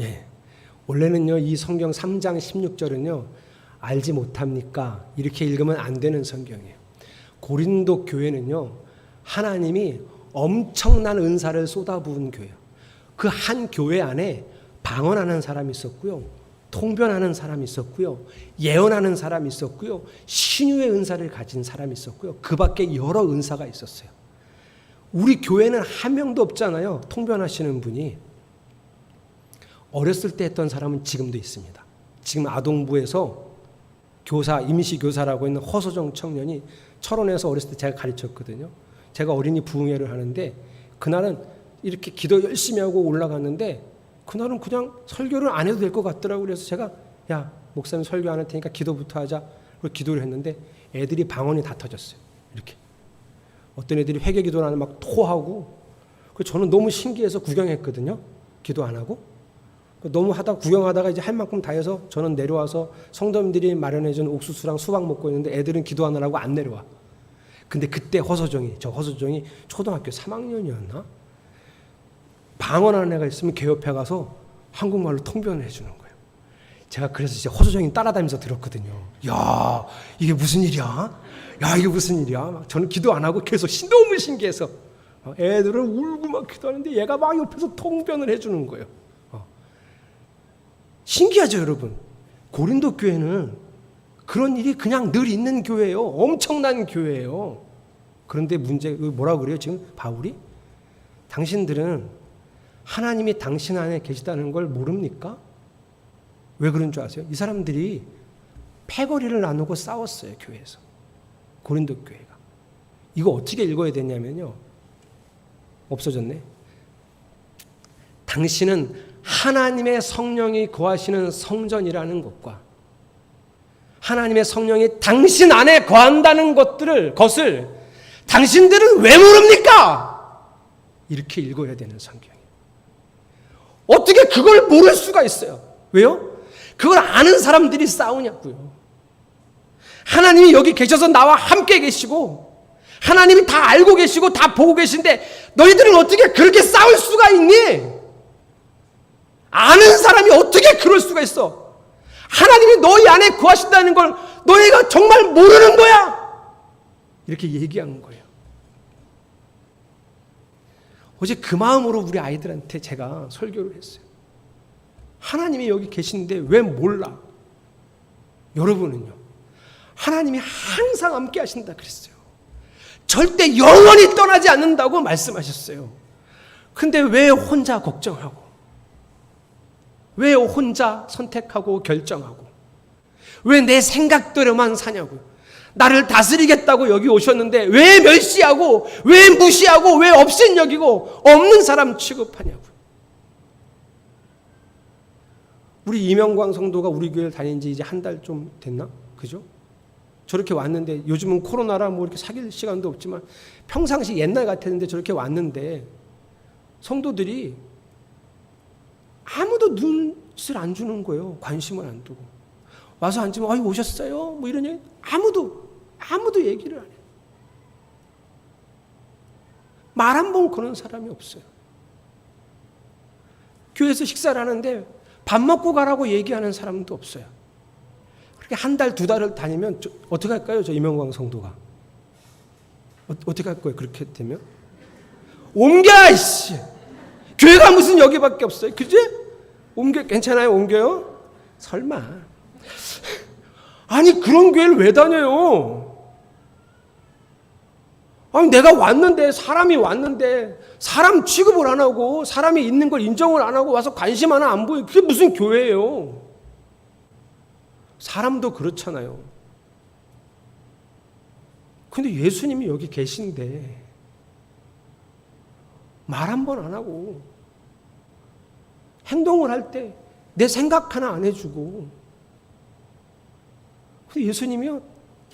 예. 원래는요, 이 성경 3장 16절은요, 알지 못합니까? 이렇게 읽으면 안 되는 성경이에요. 고린도 교회는요, 하나님이 엄청난 은사를 쏟아부은 교회예요. 그 한 교회 안에 방언하는 사람이 있었고요, 통변하는 사람이 있었고요, 예언하는 사람이 있었고요, 신유의 은사를 가진 사람이 있었고요, 그 밖에 여러 은사가 있었어요. 우리 교회는 한 명도 없잖아요, 통변하시는 분이. 어렸을 때 했던 사람은 지금도 있습니다. 지금 아동부에서 교사, 임시교사라고 있는 허소정 청년이 철원에서 어렸을 때 제가 가르쳤거든요. 제가 어린이 부흥회를 하는데 그날은 이렇게 기도 열심히 하고 올라갔는데 그날은 그냥 설교를 안 해도 될 것 같더라고요. 그래서 제가 야 목사님 설교 안 할 테니까 기도부터 하자. 그리고 기도를 했는데 애들이 방언이 다 터졌어요. 이렇게. 어떤 애들이 회개 기도를 하면 막 토하고 저는 너무 신기해서 구경했거든요. 기도 안 하고. 너무 구경하다가 이제 할 만큼 다 해서 저는 내려와서 성도님들이 마련해준 옥수수랑 수박 먹고 있는데 애들은 기도하느라고 안 내려와. 근데 그때 허소정이 초등학교 3학년이었나? 방언하는 애가 있으면 걔 옆에 가서 한국말로 통변을 해주는 거예요. 제가 그래서 이제 허소정이 따라다니면서 들었거든요. 야, 이게 무슨 일이야? 야, 이게 무슨 일이야? 막 저는 기도 안 하고 계속 너무 신기해서 애들은 울고 막 기도하는데 얘가 막 옆에서 통변을 해주는 거예요. 신기하죠, 여러분? 고린도 교회는 그런 일이 그냥 늘 있는 교회예요. 엄청난 교회예요. 그런데 뭐라고 그래요, 지금 바울이? 당신들은 하나님이 당신 안에 계시다는 걸 모릅니까? 왜 그런 줄 아세요? 이 사람들이 패거리를 나누고 싸웠어요, 교회에서. 고린도 교회가. 이거 어떻게 읽어야 되냐면요. 없어졌네. 당신은 하나님의 성령이 거하시는 성전이라는 것과 하나님의 성령이 당신 안에 거한다는 것을 당신들은 왜 모릅니까? 이렇게 읽어야 되는 성경이에요. 어떻게 그걸 모를 수가 있어요? 왜요? 그걸 아는 사람들이 싸우냐고요. 하나님이 여기 계셔서 나와 함께 계시고 하나님이 다 알고 계시고 다 보고 계신데 너희들은 어떻게 그렇게 싸울 수가 있니? 아는 사람이 어떻게 그럴 수가 있어? 하나님이 너희 안에 거하신다는 걸 너희가 정말 모르는 거야? 이렇게 얘기한 거예요. 어제 그 마음으로 우리 아이들한테 제가 설교를 했어요. 하나님이 여기 계신데 왜 몰라? 여러분은요, 하나님이 항상 함께 하신다 그랬어요. 절대 영원히 떠나지 않는다고 말씀하셨어요. 근데 왜 혼자 걱정하고, 왜 혼자 선택하고 결정하고, 왜 내 생각대로만 사냐고요. 나를 다스리겠다고 여기 오셨는데 왜 멸시하고, 왜 무시하고, 왜 업신여기고 없는 사람 취급하냐고요. 우리 이명광 성도가 우리 교회를 다닌 지 이제 한 달 좀 됐나? 그죠? 저렇게 왔는데, 요즘은 코로나라 뭐 이렇게 사귈 시간도 없지만 평상시 옛날 같았는데 저렇게 왔는데 성도들이 아무도 눈을 안 주는 거예요. 관심을 안 두고. 와서 앉으면 아유 오셨어요? 뭐 이런 얘기 아무도 얘기를 안 해요. 말 한 번 거는 사람이 없어요. 교회에서 식사를 하는데 밥 먹고 가라고 얘기하는 사람도 없어요. 그렇게 한 달, 두 달을 다니면 어떻게 할까요? 저 이명광 성도가. 어떻게 할 거예요? 그렇게 되면? 옮겨! 이씨! 교회가 무슨 여기밖에 없어요. 그지? 옮겨, 괜찮아요? 옮겨요? 설마. 아니, 그런 교회를 왜 다녀요? 아니, 내가 왔는데, 사람이 왔는데, 사람 취급을 안 하고, 사람이 있는 걸 인정을 안 하고 와서 관심 하나 안 보여요. 그게 무슨 교회예요? 사람도 그렇잖아요. 근데 예수님이 여기 계신데, 말 한 번 안 하고, 행동을 할 때 내 생각 하나 안 해주고, 근데 예수님이요,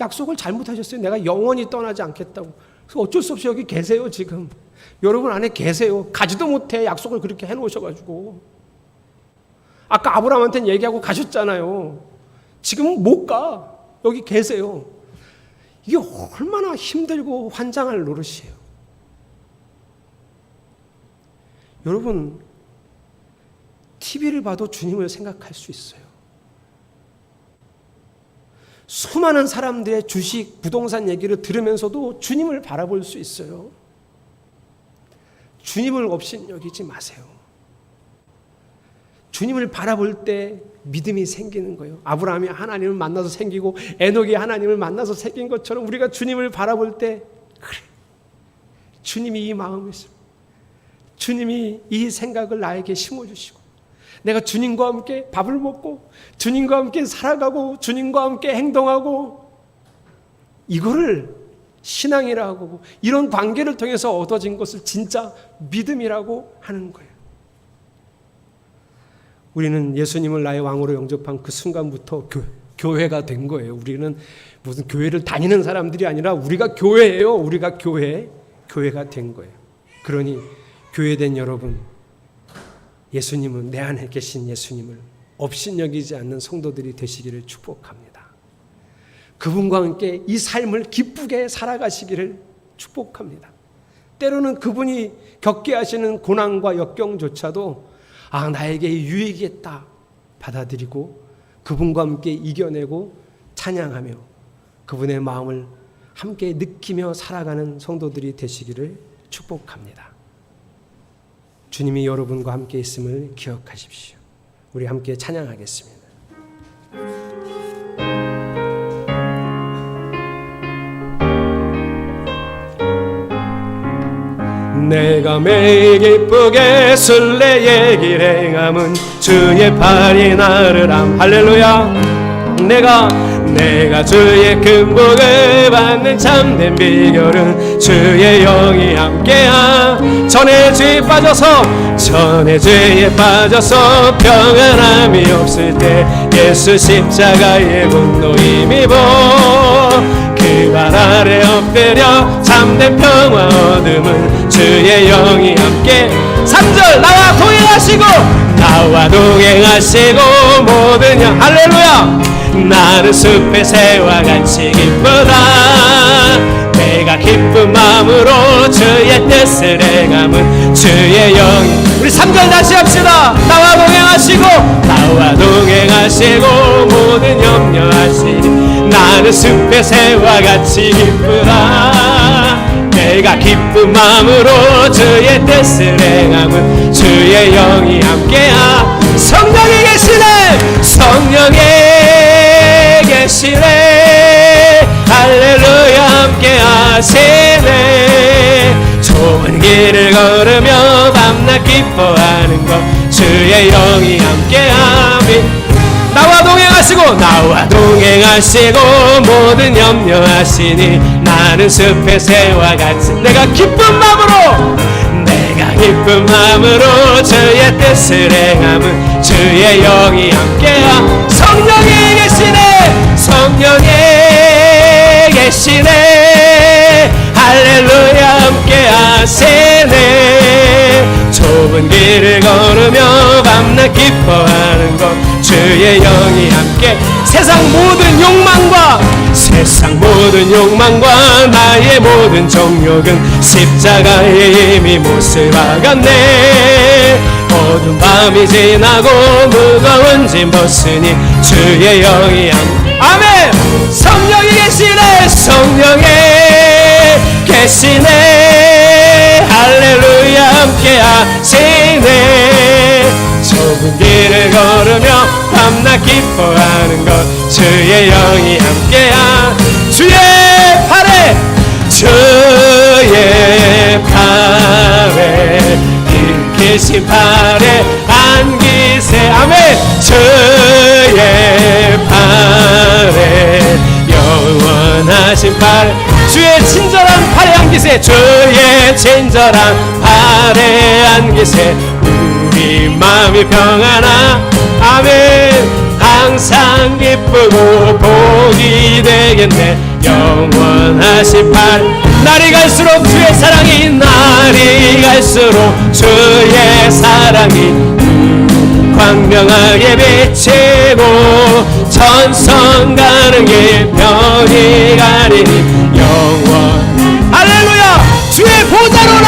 약속을 잘못하셨어요. 내가 영원히 떠나지 않겠다고. 그래서 어쩔 수 없이 여기 계세요, 지금. 여러분 안에 계세요. 가지도 못해, 약속을 그렇게 해놓으셔가지고. 아까 아브라함한테는 얘기하고 가셨잖아요. 지금은 못 가. 여기 계세요. 이게 얼마나 힘들고 환장할 노릇이에요. 여러분, TV를 봐도 주님을 생각할 수 있어요. 수많은 사람들의 주식, 부동산 얘기를 들으면서도 주님을 바라볼 수 있어요. 주님을 업신여기지 마세요. 주님을 바라볼 때 믿음이 생기는 거예요. 아브라함이 하나님을 만나서 생기고 에녹이 하나님을 만나서 생긴 것처럼 우리가 주님을 바라볼 때, 그래, 주님이 이 마음을, 주님이 이 생각을 나에게 심어주시고, 내가 주님과 함께 밥을 먹고 주님과 함께 살아가고 주님과 함께 행동하고, 이거를 신앙이라고 하고, 이런 관계를 통해서 얻어진 것을 진짜 믿음이라고 하는 거예요. 우리는 예수님을 나의 왕으로 영접한 그 순간부터 교회가 된 거예요. 우리는 무슨 교회를 다니는 사람들이 아니라 우리가 교회예요. 우리가 교회가 된 거예요. 그러니 교회된 여러분, 예수님은, 내 안에 계신 예수님을 업신여기지 않는 성도들이 되시기를 축복합니다. 그분과 함께 이 삶을 기쁘게 살아가시기를 축복합니다. 때로는 그분이 겪게 하시는 고난과 역경조차도 나에게 유익이겠다 받아들이고 그분과 함께 이겨내고 찬양하며 그분의 마음을 함께 느끼며 살아가는 성도들이 되시기를 축복합니다. 주님이 여러분과 함께 있음을 기억하십시오. 우리 함께 찬양하겠습니다. 내가 매일 기쁘게 순례의 길 행함은 주의 팔이 나를 할렐루야. 내가 주의 큰 복을 받는 참된 비결은 주의 영이 함께함. 전의 죄에 빠져서 평안함이 없을 때 예수 십자가의 분노 힘입어 그 발 아래 엎드려 참된 평화 얻음은 주의 영이 함께. 3절 나와 동행하시고 모든 영 할렐루야. 나는 숲의 새와 같이 기쁘다. 내가 기쁜 마음으로 주의 뜻을 행함은 주의 영이. 우리 3절 다시 합시다. 나와 동행하시고 모든 염려하시니 나는 숲의 새와 같이 기쁘다. 내가 기쁜 마음으로 주의 뜻을 행함은 주의 영이 함께하. 성령이 계시네, 성령이 계시네, 할렐루야 함께 하시네. 좁은 길을 걸으며 밤낮 기뻐하는 것 주의 영이 함께하니. 나와 동행하시고 모든 염려하시니 나는 숲의 새와 같이 내가 기쁜 마음으로 주의 뜻을 행함은 주의 영이 함께하. 성령이 계시네, 할렐루야 함께 하시네. 좁은 길을 걸으며 밤낮 기뻐하는 것 주의 영이 함께. 세상 모든 욕망과 나의 모든 정욕은 십자가에 이미 못을 박았네. 어두운 밤이 지나고 무거운 짐 벗으니 주의 영이 아멘. 성령이 계시네, 할렐루야 함께 하시네. 좁은 길을 걸으며 밤낮 기뻐하는 것 주의 영이 함께하. 주의 팔에 긴 팔에 안기세. 아멘. 주의 팔에 영원하신 팔에 주의 친절한 팔에 안기세. 주의 친절한 팔에 안기세. 우리 마음이 평안하. 아멘. 항상 기쁘고 복이 되겠네. 영원하신 팔. 날이 갈수록 주의 사랑이 광명하게 비치고 천성 가는 길 별이 가리니 영원. 할렐루야. 주의 보좌로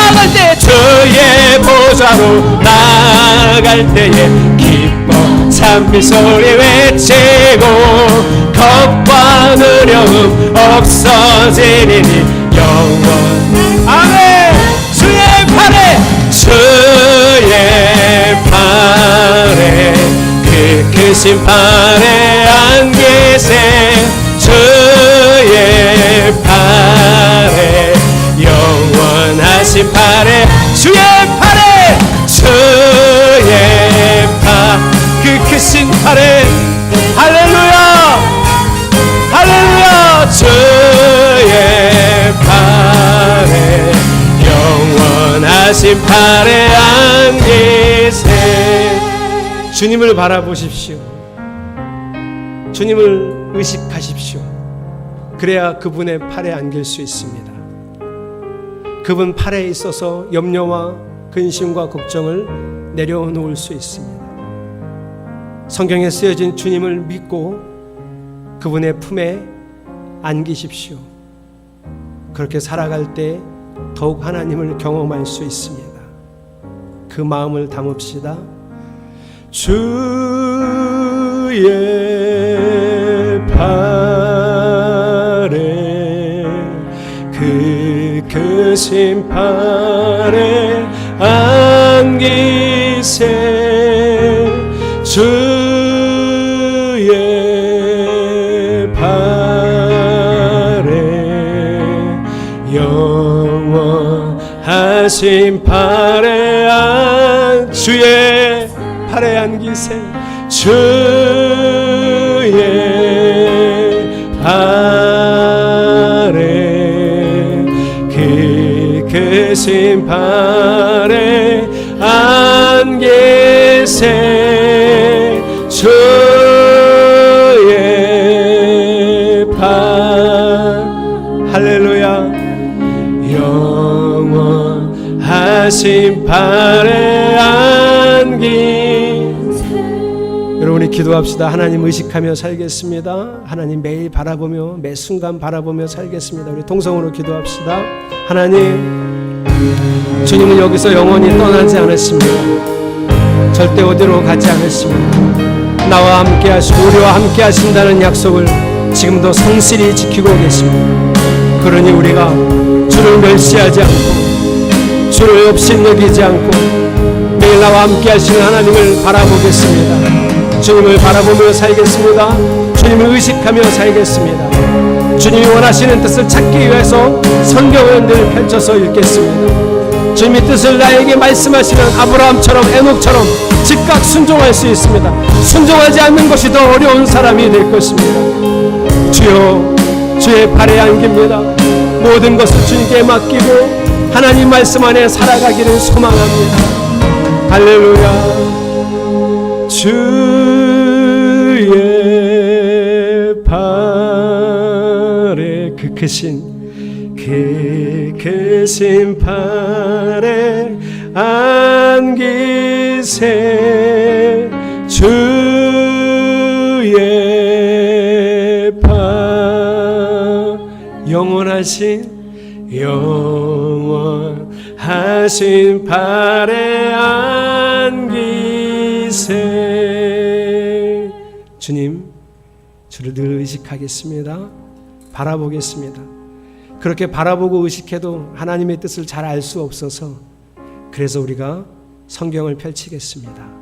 나아갈 때에 기뻐 찬미 소리 외치고 겁과 두려움 없어지리니 영원. 아멘. 주의 팔에 그 크신 팔에 안기세. 주의 팔에 영원하신 팔에 주의 그 크신 팔에 할렐루야 주의 팔에 영원하신 팔에 안기세. 주님을 바라보십시오. 주님을 의식하십시오. 그래야 그분의 팔에 안길 수 있습니다. 그분 팔에 있어서 염려와 근심과 걱정을 내려놓을 수 있습니다. 성경에 쓰여진 주님을 믿고 그분의 품에 안기십시오. 그렇게 살아갈 때 더욱 하나님을 경험할 수 있습니다. 그 마음을 담읍시다. 주의 팔에 그 크신 팔에 안기세. 주의 팔에 영원하신 팔에 주의 팔에 안기세. 주의 팔에 그 크신 팔에 안기세. 주의 팔. 할렐루야. 영원하신 팔에 안기세. 여러분이 기도합시다. 하나님 의식하며 살겠습니다. 하나님 매일 바라보며 매 순간 바라보며 살겠습니다. 우리 통성으로 기도합시다. 하나님, 주님은 여기서 영원히 떠나지 않으십니다. 절대 어디로 가지 않으십니다. 나와 함께 하시고 우리와 함께 하신다는 약속을 지금도 성실히 지키고 계십니다. 그러니 우리가 주를 멸시하지 않고 주를 없이 여기지 않고 매일 나와 함께 하시는 하나님을 바라보겠습니다. 주님을 바라보며 살겠습니다. 주님을 의식하며 살겠습니다. 주님이 원하시는 뜻을 찾기 위해서 성경을 늘 펼쳐서 읽겠습니다. 주님의 뜻을 나에게 말씀하시는 아브라함처럼 에녹처럼 즉각 순종할 수 있습니다. 순종하지 않는 것이 더 어려운 사람이 될 것입니다. 주여, 주의 발에 안깁니다. 모든 것을 주님께 맡기고 하나님 말씀 안에 살아가기를 소망합니다. 할렐루야. 주의 발에 그 크신 팔에 안기세. 주의 발 영원하신 발에 안기세. 주님, 주를 늘 의식하겠습니다. 바라보겠습니다. 그렇게 바라보고 의식해도 하나님의 뜻을 잘 알 수 없어서 그래서 우리가 성경을 펼치겠습니다.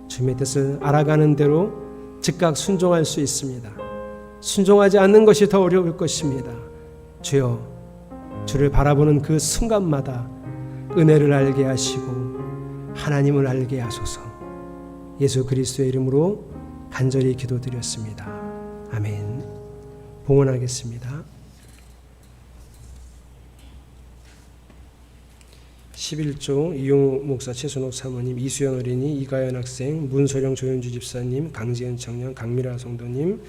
주님의 뜻을 알아가는 대로 즉각 순종할 수 있습니다. 순종하지 않는 것이 더 어려울 것입니다. 주여, 주를 바라보는 그 순간마다 은혜를 알게 하시고 하나님을 알게 하소서. 예수 그리스도의 이름으로 간절히 기도드렸습니다. 아멘. 봉헌하겠습니다. 11조 이용욱 목사, 최순옥 사모님, 이수연 어린이, 이가연 학생, 문소령 조현주 집사님, 강지은 청년, 강미라 성도님,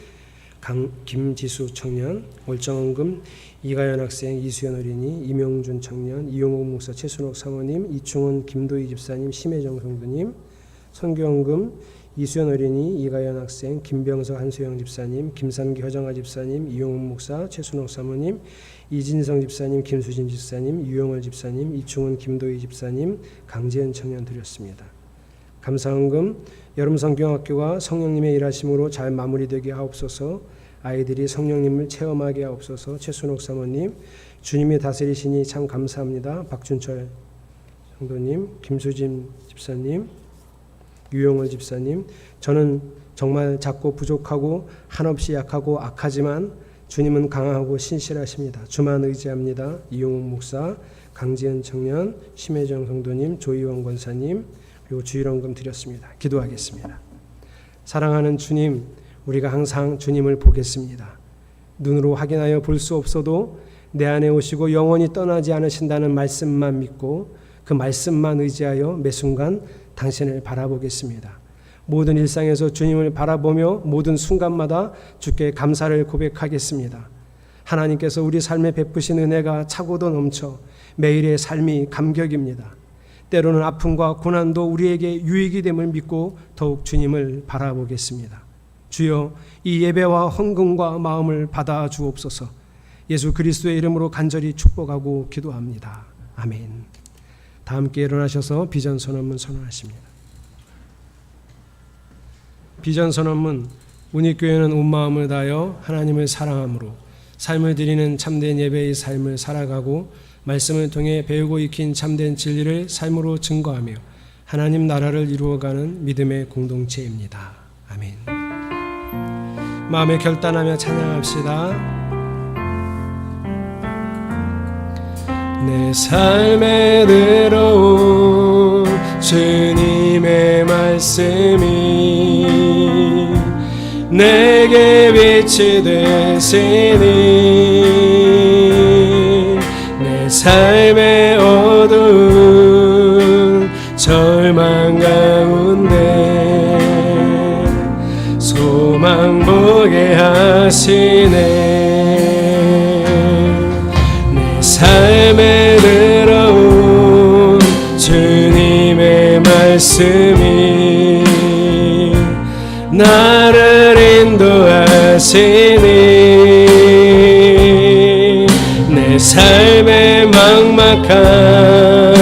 김지수 청년, 월정원금, 이가연 학생, 이수연 어린이, 이명준 청년, 이용욱 목사, 최순옥 사모님, 이충원 김도희 집사님, 심혜정 성도님, 선교원금, 이수연 어린이, 이가연 학생, 김병석 한수영 집사님, 김삼기 허정아 집사님, 이용욱 목사, 최순옥 사모님, 이진성 집사님, 김수진 집사님, 유영월 집사님, 이충훈 김도희 집사님, 강재현 청년 드렸습니다. 감사헌금 여름성경학교가 성령님의 일하심으로 잘 마무리되게 하옵소서. 아이들이 성령님을 체험하게 하옵소서. 최순옥 사모님, 주님이 다스리시니 참 감사합니다. 박준철 성도님, 김수진 집사님, 유영월 집사님, 저는 정말 작고 부족하고 한없이 약하고 악하지만 주님은 강하고 신실하십니다. 주만 의지합니다. 이용욱 목사, 강지은 청년, 심혜정 성도님, 조희원 권사님, 그리고 주일원금 드렸습니다. 기도하겠습니다. 사랑하는 주님, 우리가 항상 주님을 보겠습니다. 눈으로 확인하여 볼 수 없어도 내 안에 오시고 영원히 떠나지 않으신다는 말씀만 믿고 그 말씀만 의지하여 매 순간 당신을 바라보겠습니다. 모든 일상에서 주님을 바라보며 모든 순간마다 주께 감사를 고백하겠습니다. 하나님께서 우리 삶에 베푸신 은혜가 차고도 넘쳐 매일의 삶이 감격입니다. 때로는 아픔과 고난도 우리에게 유익이 됨을 믿고 더욱 주님을 바라보겠습니다. 주여, 이 예배와 헌금과 마음을 받아 주옵소서. 예수 그리스도의 이름으로 간절히 축복하고 기도합니다. 아멘. 다 함께 일어나셔서 비전 선언문 선언하십니다. 비전 선언문. 운익교회는 온 마음을 다하여 하나님을 사랑함으로 삶을 드리는 참된 예배의 삶을 살아가고 말씀을 통해 배우고 익힌 참된 진리를 삶으로 증거하며 하나님 나라를 이루어가는 믿음의 공동체입니다. 아멘. 마음에 결단하며 찬양합시다. 내 삶에 들어온 주님의 말씀이 내게 빛이 되시니 내 삶의 어두운 절망 가운데 소망 보게 하시네. 내 삶에 들어온 주님의 말씀이 나를 인도하시니 내 삶의 막막한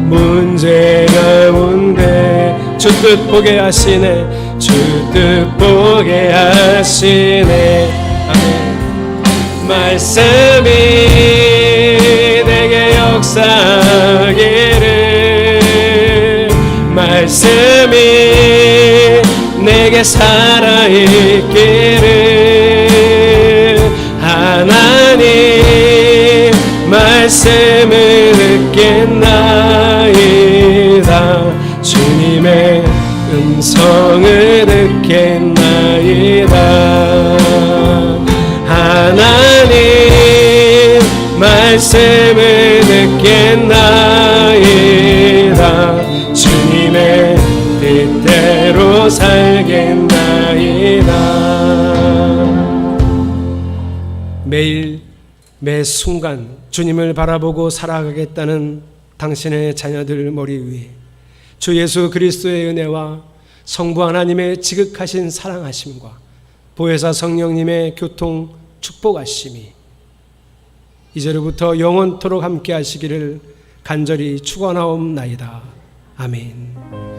문제 가운데 주 뜻 보게 하시네. 주 뜻 보게 하시네. 아멘. 말씀이 역사하기를 말씀이 내게 살아있기를 하나님 말씀을 듣겠나이다 주님의 음성을 듣겠나이다 하나님 말씀을 듣겠나이다 주님의 뜻대로 살겠나이다 매일 매 순간 주님을 바라보고 살아가겠다는 당신의 자녀들 머리 위에 주 예수 그리스도의 은혜와 성부 하나님의 지극하신 사랑하심과 보혜사 성령님의 교통 축복하심이 이제로부터 영원토록 함께 하시기를 간절히 축원하옵나이다. 아멘.